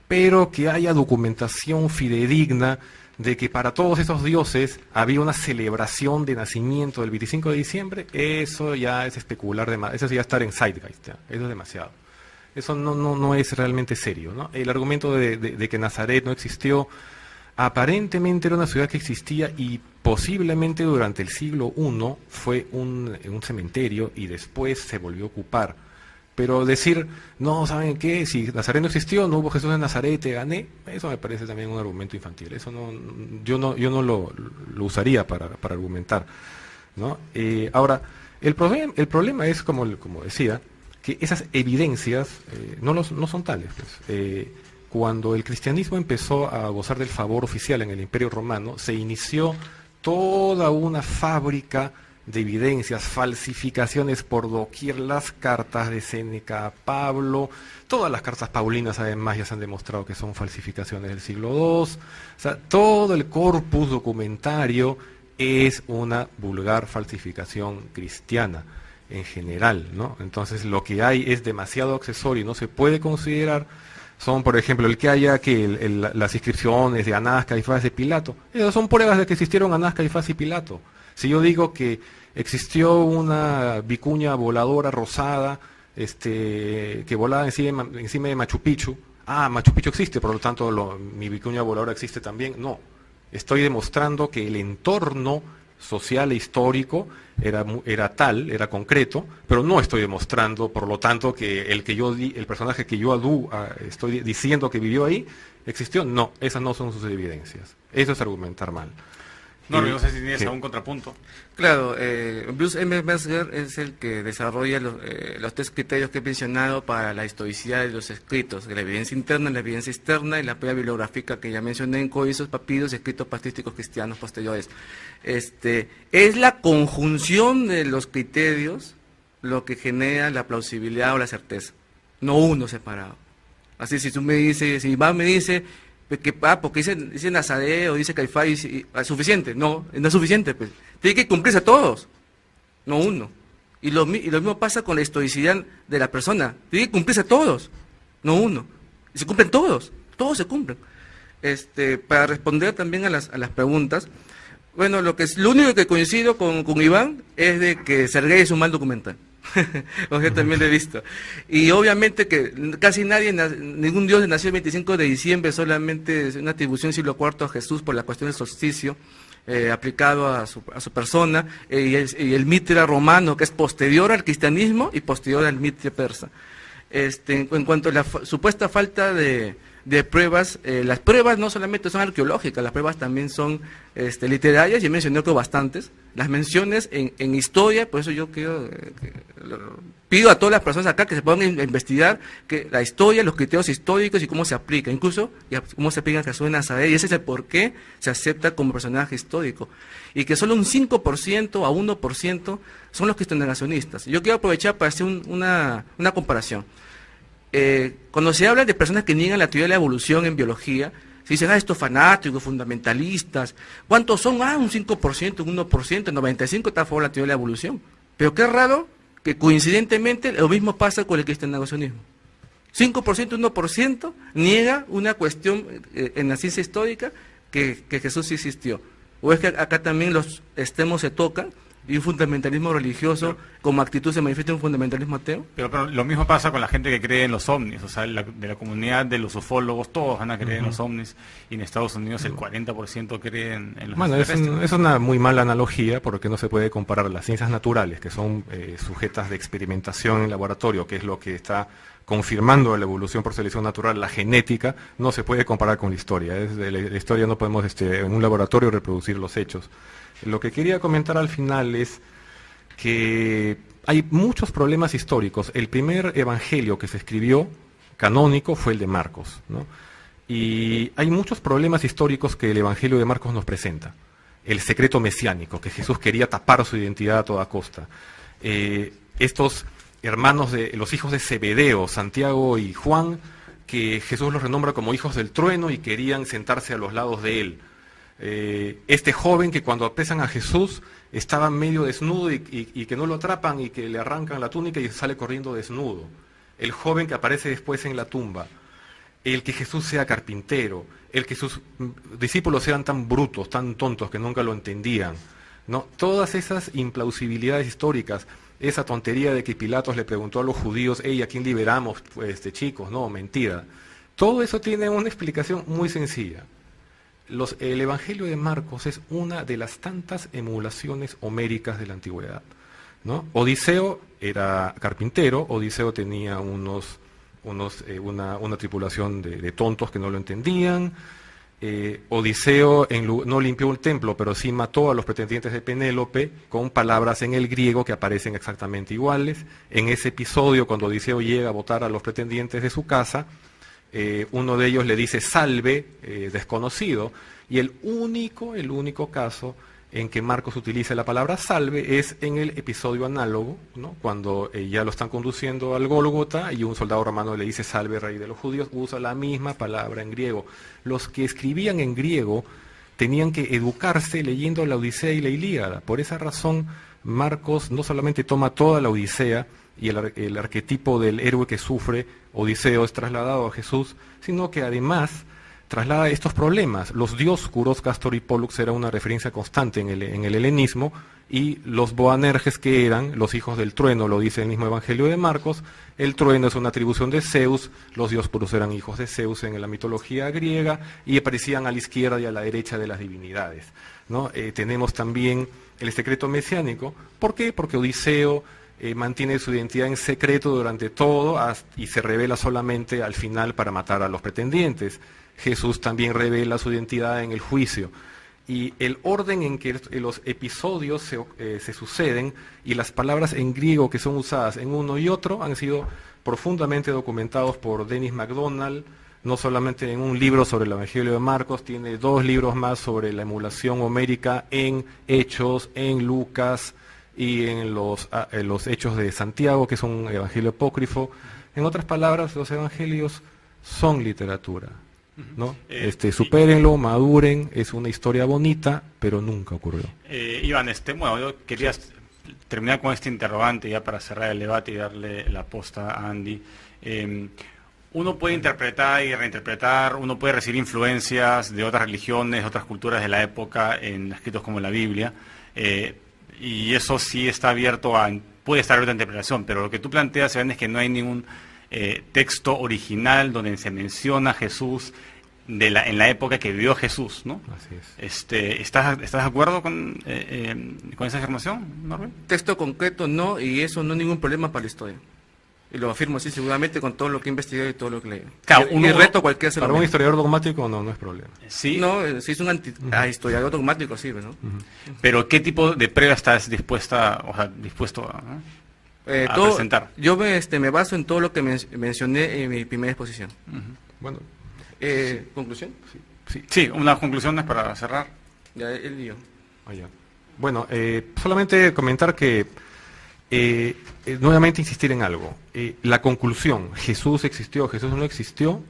Pero que haya documentación fidedigna de que para todos esos dioses había una celebración de nacimiento del 25 de diciembre, eso ya es especular, eso ya es estar en zeitgeist, ¿ya? Eso es demasiado. Eso no es realmente serio, ¿no? El argumento de que Nazaret no existió, aparentemente era una ciudad que existía y posiblemente durante el siglo I fue un cementerio y después se volvió a ocupar. Pero decir, no, ¿saben qué? Si Nazaret no existió, no hubo Jesús en Nazaret, te gané, eso me parece también un argumento infantil. Eso yo no lo usaría para argumentar, ¿no? Ahora, el problema es, como decía, que esas evidencias no son tales. Pues. Cuando el cristianismo empezó a gozar del favor oficial en el Imperio Romano, se inició toda una fábrica de evidencias, falsificaciones por doquier, las cartas de Séneca a Pablo, todas las cartas paulinas además ya se han demostrado que son falsificaciones del siglo II, o sea, todo el corpus documentario es una vulgar falsificación cristiana en general, ¿no? Entonces lo que hay es demasiado accesorio y no se puede considerar. Son, por ejemplo, el que haya las inscripciones de Anás, Caifás, de Pilato. Esas son pruebas de que existieron Anás, Caifás y Pilato. Si yo digo que existió una vicuña voladora rosada que volaba encima de Machu Picchu, Machu Picchu existe, por lo tanto mi vicuña voladora existe también. No, estoy demostrando que el entorno social e histórico era concreto, pero no estoy demostrando, por lo tanto, que el personaje que yo estoy diciendo que vivió ahí existió. No, esas no son sus evidencias. Eso es argumentar mal. No sé si tienes algún contrapunto. Claro, Bruce M. Metzger es el que desarrolla los 3 criterios que he mencionado para la historicidad de los escritos, de la evidencia interna, la evidencia externa y la prueba bibliográfica que ya mencioné en códices, papiros y escritos patrísticos cristianos posteriores. Es la conjunción de los criterios lo que genera la plausibilidad o la certeza, no uno separado. Así, si Iván me dice que porque dice Nazaret o dice Caifás, ¿es suficiente? No es suficiente, pues. Tiene que cumplirse todos, no uno. Y lo mismo pasa con la historicidad de la persona. Tiene que cumplirse todos, no uno. Y se cumplen todos se cumplen. Para responder también a las preguntas, bueno, lo único que coincido con Iván es de que Sergei es un mal documental. Yo también lo he visto. Y obviamente que casi ningún dios nació el 25 de diciembre, solamente es una atribución siglo IV a Jesús por la cuestión del solsticio aplicado a su persona, y el Mitra romano, que es posterior al cristianismo y posterior al Mitra persa. En cuanto a la supuesta falta de pruebas, las pruebas no solamente son arqueológicas, las pruebas también son literarias, y mencioné que bastantes. Las menciones en historia, por eso yo pido a todas las personas acá que se pongan a investigar que la historia, los criterios históricos y cómo se aplica, incluso cómo se aplica a Jesús de Nazaret, y ese es el por qué se acepta como personaje histórico. Y que solo un 5% a 1% son los cristiano-negacionistas. Yo quiero aprovechar para hacer una comparación. Cuando se habla de personas que niegan la teoría de la evolución en biología, se dicen, estos fanáticos, fundamentalistas, ¿cuántos son? Un 5%, un 1%, 95% está a favor de la teoría de la evolución. Pero qué raro que coincidentemente lo mismo pasa con el cristiano-negacionismo. 5%, 1% niega una cuestión en la ciencia histórica que Jesús sí existió. O es que acá también los extremos se tocan y un fundamentalismo religioso como actitud se manifiesta en un fundamentalismo ateo? Pero lo mismo pasa con la gente que cree en los ovnis, o sea, de la comunidad de los ufólogos, todos van a creer en los ovnis, y en Estados Unidos el 40% cree en los extraterrestres. Es una muy mala analogía porque no se puede comparar las ciencias naturales, que son sujetas de experimentación en laboratorio, que es lo que está confirmando la evolución por selección natural, la genética, no se puede comparar con la historia. La historia no podemos en un laboratorio reproducir los hechos. Lo que quería comentar al final es que hay muchos problemas históricos. El primer evangelio que se escribió, canónico, fue el de Marcos, ¿no? Y hay muchos problemas históricos que el evangelio de Marcos nos presenta. El secreto mesiánico, que Jesús quería tapar su identidad a toda costa. Estos hermanos de los hijos de Zebedeo, Santiago y Juan, que Jesús los renombra como hijos del trueno y querían sentarse a los lados de él. Este joven que cuando apresan a Jesús estaba medio desnudo y que no lo atrapan y que le arrancan la túnica y sale corriendo desnudo. El joven que aparece después en la tumba. El que Jesús sea carpintero. El que sus discípulos sean tan brutos, tan tontos que nunca lo entendían, ¿no? Todas esas implausibilidades históricas, esa tontería de que Pilatos le preguntó a los judíos, ¿a quién liberamos, chicos? No, mentira. Todo eso tiene una explicación muy sencilla. El Evangelio de Marcos es una de las tantas emulaciones homéricas de la antigüedad, ¿no? Odiseo era carpintero, Odiseo tenía una tripulación de tontos que no lo entendían. Odiseo no limpió el templo, pero sí mató a los pretendientes de Penélope con palabras en el griego que aparecen exactamente iguales. En ese episodio, cuando Odiseo llega a botar a los pretendientes de su casa, uno de ellos le dice salve, desconocido, y el único caso en que Marcos utiliza la palabra salve es en el episodio análogo, ¿no? Cuando ya lo están conduciendo al Gólgota y un soldado romano le dice salve, rey de los judíos, usa la misma palabra en griego. Los que escribían en griego tenían que educarse leyendo la Odisea y la Ilíada. Por esa razón, Marcos no solamente toma toda la Odisea y el arquetipo del héroe que sufre, Odiseo, es trasladado a Jesús, sino que además traslada estos problemas. Los dioscuros, Castor y Pólux, era una referencia constante en el helenismo, y los Boanerges, que eran los hijos del trueno, lo dice el mismo Evangelio de Marcos. El trueno es una atribución de Zeus, los dioscuros eran hijos de Zeus en la mitología griega, y aparecían a la izquierda y a la derecha de las divinidades, ¿no? Tenemos también el secreto mesiánico. ¿Por qué? Porque Odiseo mantiene su identidad en secreto durante todo y se revela solamente al final para matar a los pretendientes. Jesús también revela su identidad en el juicio. Y el orden en que los episodios se suceden y las palabras en griego que son usadas en uno y otro han sido profundamente documentados por Dennis MacDonald, no solamente en un libro sobre el Evangelio de Marcos, tiene 2 libros más sobre la emulación homérica en Hechos, en Lucas y en los Hechos de Santiago, que es un evangelio apócrifo. En otras palabras, los evangelios son literatura, ¿no? Supérenlo, maduren, es una historia bonita, pero nunca ocurrió. Iván, yo quería terminar con este interrogante ya para cerrar el debate y darle la posta a Andy. Uno puede interpretar y reinterpretar, uno puede recibir influencias de otras religiones, otras culturas de la época en escritos como la Biblia, y eso sí está puede estar abierto a interpretación, pero lo que tú planteas, Iván, es que no hay ningún texto original donde se menciona a Jesús en la época que vivió Jesús, ¿no? Así es. ¿Estás de acuerdo con esa afirmación, Norbert? Texto concreto no, y eso no es ningún problema para la historia. Y lo afirmo así seguramente con todo lo que he investigado y todo lo que leí. Claro, y reto cualquiera se lo para un historiador dogmático no es problema. Sí. No, si es un historiador dogmático sirve, ¿no? Pero ¿qué tipo de prueba estás dispuesto a presentar? Yo me baso en todo lo que mencioné en mi primera exposición. Bueno, ¿conclusión? Sí, unas conclusiones para cerrar. Ya, el lío. Bueno, solamente comentar que nuevamente insistir en algo. La conclusión, Jesús existió, Jesús no existió,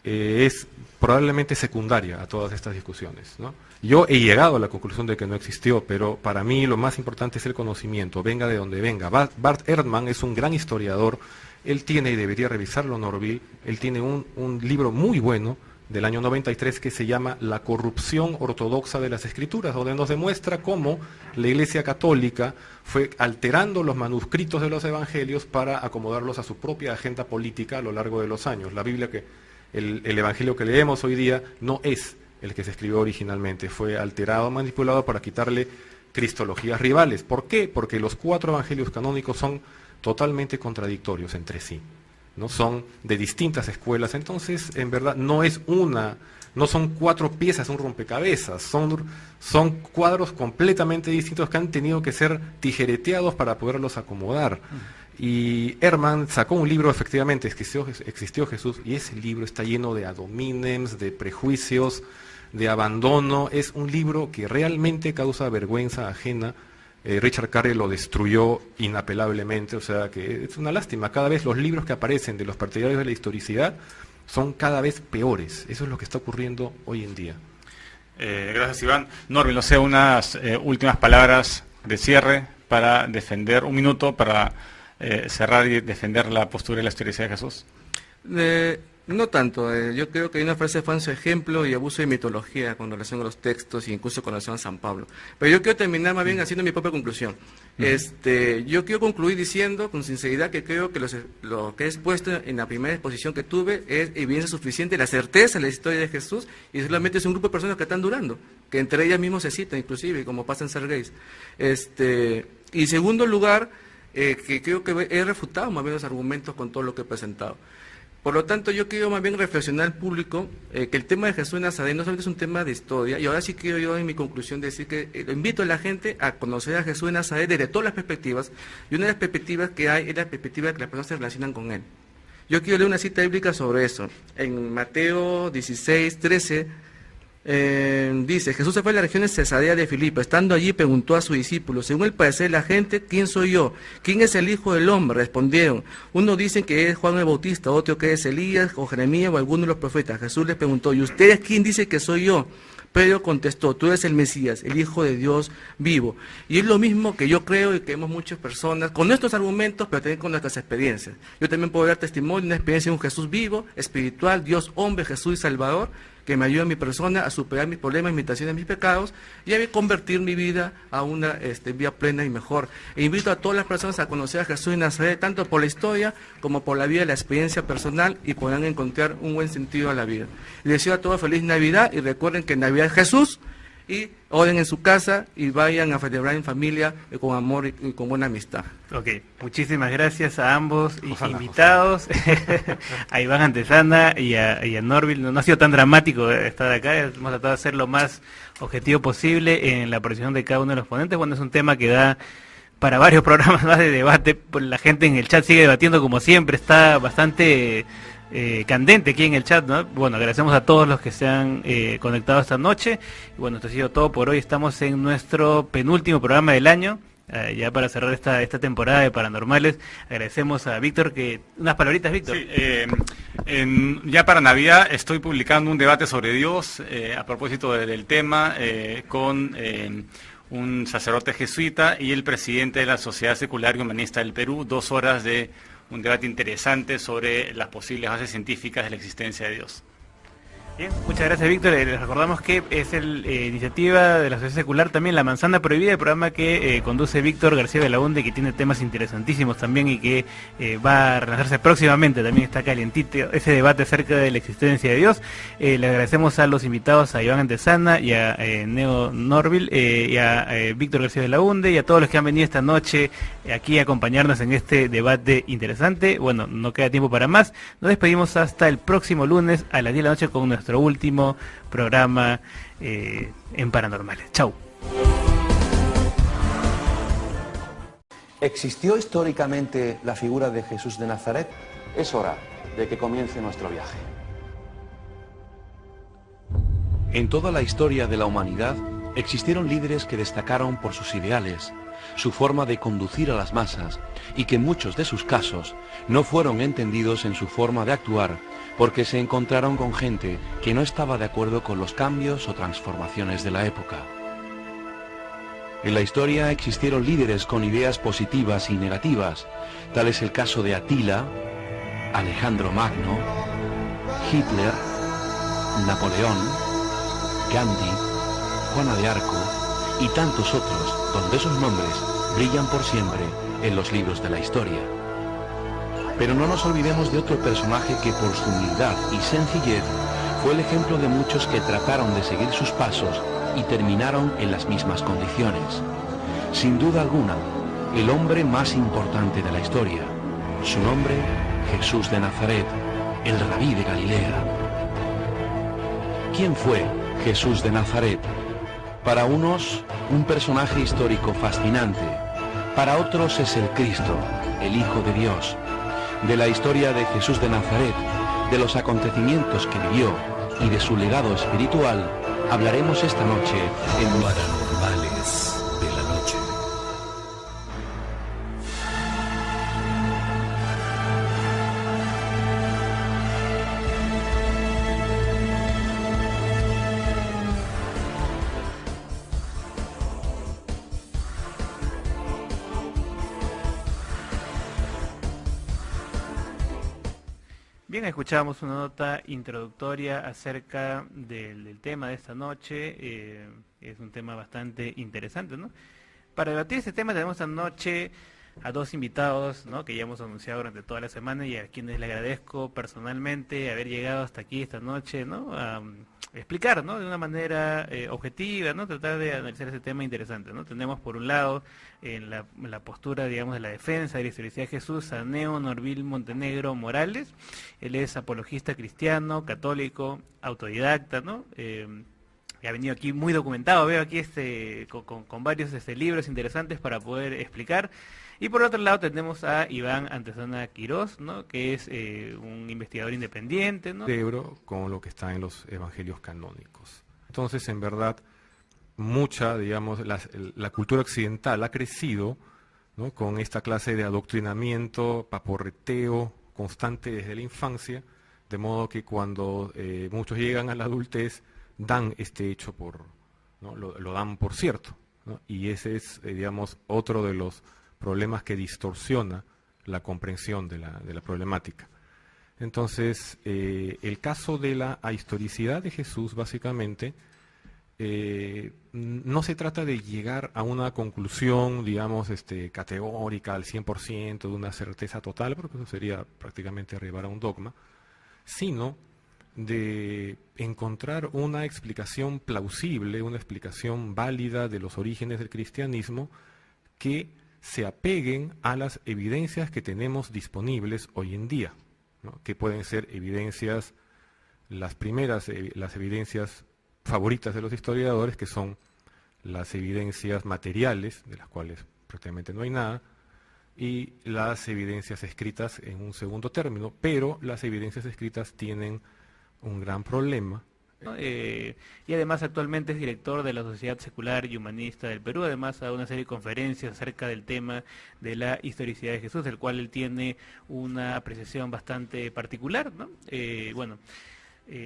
es probablemente secundaria a todas estas discusiones, ¿no? Yo he llegado a la conclusión de que no existió, pero para mí lo más importante es el conocimiento, venga de donde venga. Bart Ehrman es un gran historiador, él tiene, y debería revisarlo, Norville, él tiene un libro muy bueno del año 93 que se llama La corrupción ortodoxa de las Escrituras, donde nos demuestra cómo la Iglesia Católica fue alterando los manuscritos de los evangelios para acomodarlos a su propia agenda política a lo largo de los años. La Biblia, el evangelio que leemos hoy día, no es el que se escribió originalmente, fue alterado, manipulado para quitarle cristologías rivales. ¿Por qué? Porque los 4 evangelios canónicos son totalmente contradictorios entre sí, ¿no? Son de distintas escuelas, entonces en verdad no son 4 piezas, un rompecabezas, son cuadros completamente distintos que han tenido que ser tijereteados para poderlos acomodar. Y Ehrman sacó un libro, efectivamente, Existió Jesús, y ese libro está lleno de ad hominems, de prejuicios, de abandono. Es un libro que realmente causa vergüenza ajena. Richard Carey lo destruyó inapelablemente, o sea que es una lástima. Cada vez los libros que aparecen de los partidarios de la historicidad son cada vez peores. Eso es lo que está ocurriendo hoy en día. Gracias, Iván. Norville, no sé, unas últimas palabras de cierre para defender, un minuto para cerrar y defender la postura de la historicidad de Jesús. No tanto, yo creo que hay una frase de falso ejemplo y abuso de mitología con relación a los textos e incluso con relación a San Pablo. Pero yo quiero terminar más bien haciendo mi propia conclusión. Yo quiero concluir diciendo con sinceridad que creo que lo que he expuesto en la primera exposición que tuve es evidencia suficiente, la certeza de la historia de Jesús, y solamente es un grupo de personas que están durando, que entre ellas mismas se citan inclusive, como pasa en Sergeis. Y en segundo lugar, que creo que he refutado más bien los argumentos con todo lo que he presentado. Por lo tanto, yo quiero más bien reflexionar al público que el tema de Jesús de Nazaret no solamente es un tema de historia, y ahora sí quiero yo en mi conclusión decir que invito a la gente a conocer a Jesús de Nazaret desde todas las perspectivas, y una de las perspectivas que hay es la perspectiva de que las personas se relacionan con Él. Yo quiero leer una cita bíblica sobre eso. En Mateo 16:13 dice: Jesús se fue a la región de Cesarea de Filipo. Estando allí preguntó a sus discípulos, según el parecer de la gente, ¿quién soy yo? ¿Quién es el Hijo del Hombre? Respondieron, unos dicen que es Juan el Bautista, otro que es Elías o Jeremías o alguno de los profetas. Jesús les preguntó, ¿y ustedes quién dice que soy yo? Pedro contestó, tú eres el Mesías, el Hijo de Dios vivo. Y es lo mismo que yo creo y creemos muchas personas, con nuestros argumentos, pero también con nuestras experiencias. Yo también puedo dar testimonio de una experiencia de un Jesús vivo, espiritual, Dios hombre, Jesús y Salvador, que me ayuda a mi persona a superar mis problemas, mis tentaciones, mis pecados, y a convertir mi vida a una vida plena y mejor. E invito a todas las personas a conocer a Jesús de Nazaret, tanto por la historia como por la vida, la experiencia personal, y podrán encontrar un buen sentido a la vida. Les deseo a todos feliz Navidad, y recuerden que Navidad es Jesús, y oren en su casa y vayan a celebrar en familia con amor y con buena amistad. Ok, muchísimas gracias a ambos invitados, a Iván Antesana y a Norville. No ha sido tan dramático estar acá, hemos tratado de hacer lo más objetivo posible en la aparición de cada uno de los ponentes. Bueno, es un tema que da para varios programas más de debate. La gente en el chat sigue debatiendo como siempre, está bastante candente aquí en el chat, ¿no? Bueno, agradecemos a todos los que se han conectado esta noche. Y bueno, esto ha sido todo por hoy. Estamos en nuestro penúltimo programa del año. Ya para cerrar esta temporada de Paranormales, agradecemos a Víctor, que unas palabritas, Víctor. Sí, ya para Navidad estoy publicando un debate sobre Dios, a propósito del tema, con un sacerdote jesuita y el presidente de la Sociedad Secular y Humanista del Perú, 2 horas de un debate interesante sobre las posibles bases científicas de la existencia de Dios. Bien, muchas gracias, Víctor. Les recordamos que es la iniciativa de la Sociedad Secular también, La Manzana Prohibida, el programa que conduce Víctor García Belaunde, que tiene temas interesantísimos también y que va a relanzarse próximamente. También está calientito ese debate acerca de la existencia de Dios. Le agradecemos a los invitados, a Iván Antesana y a Neo Norville, y a Víctor García Belaunde, y a todos los que han venido esta noche aquí a acompañarnos en este debate interesante. Bueno, no queda tiempo para más. Nos despedimos hasta el próximo lunes a las 10 de la noche con nuestro último programa en Paranormales. Chau. ¿Existió históricamente la figura de Jesús de Nazaret? Es hora de que comience nuestro viaje. En toda la historia de la humanidad existieron líderes que destacaron por sus ideales, su forma de conducir a las masas, y que en muchos de sus casos no fueron entendidos en su forma de actuar porque se encontraron con gente que no estaba de acuerdo con los cambios o transformaciones de la época. En la historia existieron líderes con ideas positivas y negativas, tal es el caso de Atila, Alejandro Magno, Hitler Napoleón, Gandhi, Juana de Arco y tantos otros, donde esos nombres brillan por siempre en los libros de la historia. Pero no nos olvidemos de otro personaje que por su humildad y sencillez fue el ejemplo de muchos que trataron de seguir sus pasos y terminaron en las mismas condiciones. Sin duda alguna, el hombre más importante de la historia. Su nombre, Jesús de Nazaret, el rabí de Galilea. ¿Quién fue Jesús de Nazaret? Para unos, un personaje histórico fascinante. Para otros es el Cristo, el Hijo de Dios. De la historia de Jesús de Nazaret, de los acontecimientos que vivió y de su legado espiritual, hablaremos esta noche en Paranormales de la noche. Bien, escuchamos una nota introductoria acerca del tema de esta noche. Es un tema bastante interesante, ¿no? Para debatir este tema tenemos esta noche a dos invitados, ¿no?, que ya hemos anunciado durante toda la semana y a quienes le agradezco personalmente haber llegado hasta aquí esta noche, ¿no?, a explicar, ¿no?, de una manera objetiva, ¿no?, tratar de analizar ese tema interesante, ¿no? Tenemos por un lado en la postura, digamos, de la defensa de la historicidad de Jesús a Neo Norville Montenegro Morales. Él es apologista cristiano, católico, autodidacta, ¿no? Ha venido aquí muy documentado, veo aquí con varios libros interesantes para poder explicar. Y por otro lado tenemos a Iván Antezana Quirós, ¿no?, que es un investigador independiente, ¿no? Cerebro con lo que está en los evangelios canónicos. Entonces, en verdad, mucha, digamos, la cultura occidental ha crecido, ¿no?, con esta clase de adoctrinamiento, paporreteo constante desde la infancia, de modo que cuando muchos llegan a la adultez, dan este hecho ¿no?, lo dan por cierto, ¿no? Y ese es, digamos, otro de los problemas que distorsiona la comprensión de la problemática. Entonces, el caso de la ahistoricidad de Jesús, básicamente, no se trata de llegar a una conclusión, digamos, categórica al 100%, de una certeza total, porque eso sería prácticamente arribar a un dogma, sino de encontrar una explicación plausible, una explicación válida de los orígenes del cristianismo que se apeguen a las evidencias que tenemos disponibles hoy en día, ¿no?, que pueden ser evidencias, las primeras, las evidencias favoritas de los historiadores, que son las evidencias materiales, de las cuales prácticamente no hay nada, y las evidencias escritas en un segundo término, pero las evidencias escritas tienen un gran problema. Y además actualmente es director de la Sociedad Secular y Humanista del Perú. Además ha dado una serie de conferencias acerca del tema de la historicidad de Jesús, del cual él tiene una apreciación bastante particular, ¿no?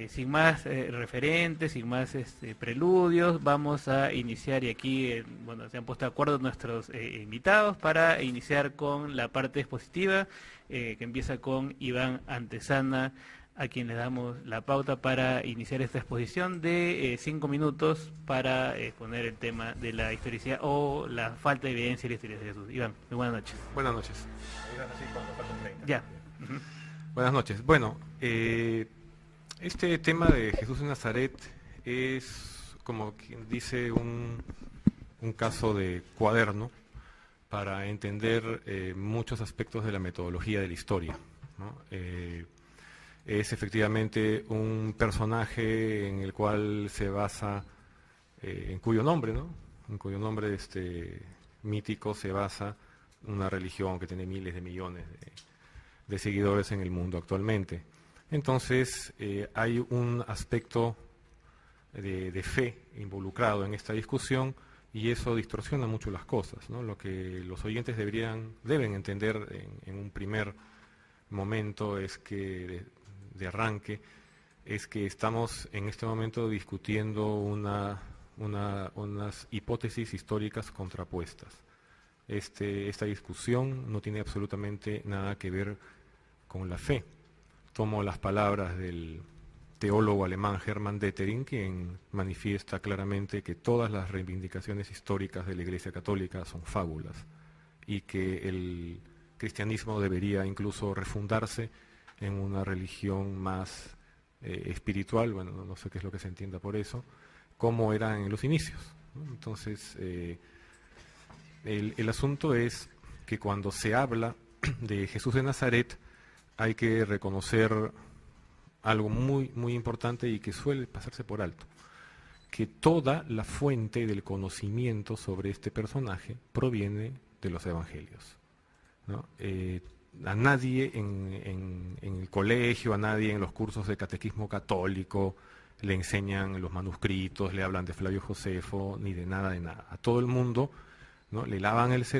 Sin más referentes, sin más preludios, vamos a iniciar, y aquí se han puesto de acuerdo nuestros invitados para iniciar con la parte expositiva, que empieza con Iván Antezana, a quien le damos la pauta para iniciar esta exposición de 5 minutos para exponer el tema de la historicidad o la falta de evidencia de la historia de Jesús. Iván, muy buenas noches. Buenas noches. Ya. Buenas noches. Bueno, este tema de Jesús de Nazaret es, como quien dice, un caso de cuaderno para entender muchos aspectos de la metodología de la historia, ¿no? Es efectivamente un personaje en el cual se basa, en cuyo nombre, ¿no?, en cuyo nombre mítico se basa una religión que tiene miles de millones de seguidores en el mundo actualmente. Entonces, hay un aspecto de fe involucrado en esta discusión y eso distorsiona mucho las cosas, ¿no? Lo que los oyentes deben entender en un primer momento es que de arranque es que estamos en este momento discutiendo unas hipótesis históricas contrapuestas. Esta discusión no tiene absolutamente nada que ver con la fe. Tomo las palabras del teólogo alemán Hermann Detering, quien manifiesta claramente que todas las reivindicaciones históricas de la Iglesia Católica son fábulas y que el cristianismo debería incluso refundarse en una religión más espiritual, bueno, no sé qué es lo que se entienda por eso, como era en los inicios, ¿no? Entonces, el asunto es que cuando se habla de Jesús de Nazaret hay que reconocer algo muy, muy importante y que suele pasarse por alto, que toda la fuente del conocimiento sobre este personaje proviene de los evangelios, ¿no? A nadie en el colegio, a nadie en los cursos de catequismo católico le enseñan los manuscritos, le hablan de Flavio Josefo, ni de nada, de nada. A todo el mundo, ¿no?, le lavan el cerebro